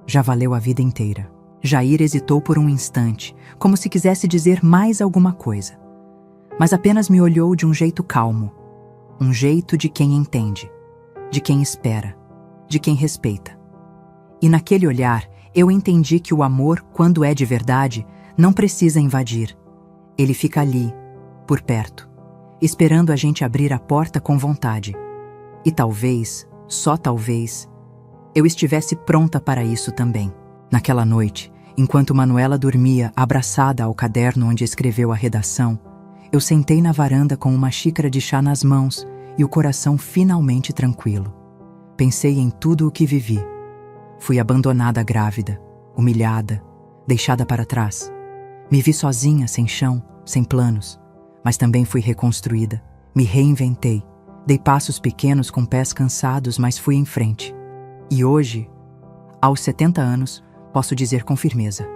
já valeu a vida inteira. Jair hesitou por um instante, como se quisesse dizer mais alguma coisa. Mas apenas me olhou de um jeito calmo. Um jeito de quem entende, de quem espera, de quem respeita. E naquele olhar, eu entendi que o amor, quando é de verdade, não precisa invadir. Ele fica ali, por perto, esperando a gente abrir a porta com vontade. E talvez, só talvez, eu estivesse pronta para isso também. Naquela noite, enquanto Manuela dormia abraçada ao caderno onde escreveu a redação, eu sentei na varanda com uma xícara de chá nas mãos e o coração finalmente tranquilo. Pensei em tudo o que vivi. Fui abandonada grávida, humilhada, deixada para trás. Me vi sozinha, sem chão, sem planos. Mas também fui reconstruída, me reinventei. Dei passos pequenos com pés cansados, mas fui em frente. E hoje, aos 70 anos, posso dizer com firmeza: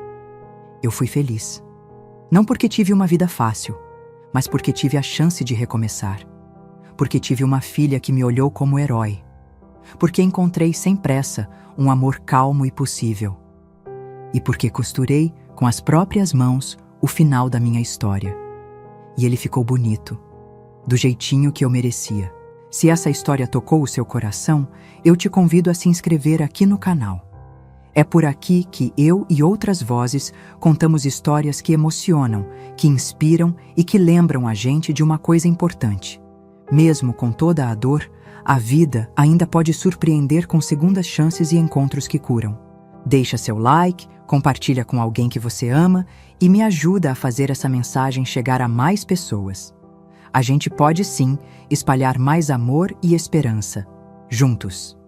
eu fui feliz. Não porque tive uma vida fácil, mas porque tive a chance de recomeçar. Porque tive uma filha que me olhou como herói. Porque encontrei sem pressa um amor calmo e possível. E porque costurei com as próprias mãos o final da minha história. E ele ficou bonito, do jeitinho que eu merecia. Se essa história tocou o seu coração, eu te convido a se inscrever aqui no canal. É por aqui que eu e outras vozes contamos histórias que emocionam, que inspiram e que lembram a gente de uma coisa importante. Mesmo com toda a dor, a vida ainda pode surpreender com segundas chances e encontros que curam. Deixa seu like, compartilha com alguém que você ama e me ajuda a fazer essa mensagem chegar a mais pessoas. A gente pode sim espalhar mais amor e esperança, juntos.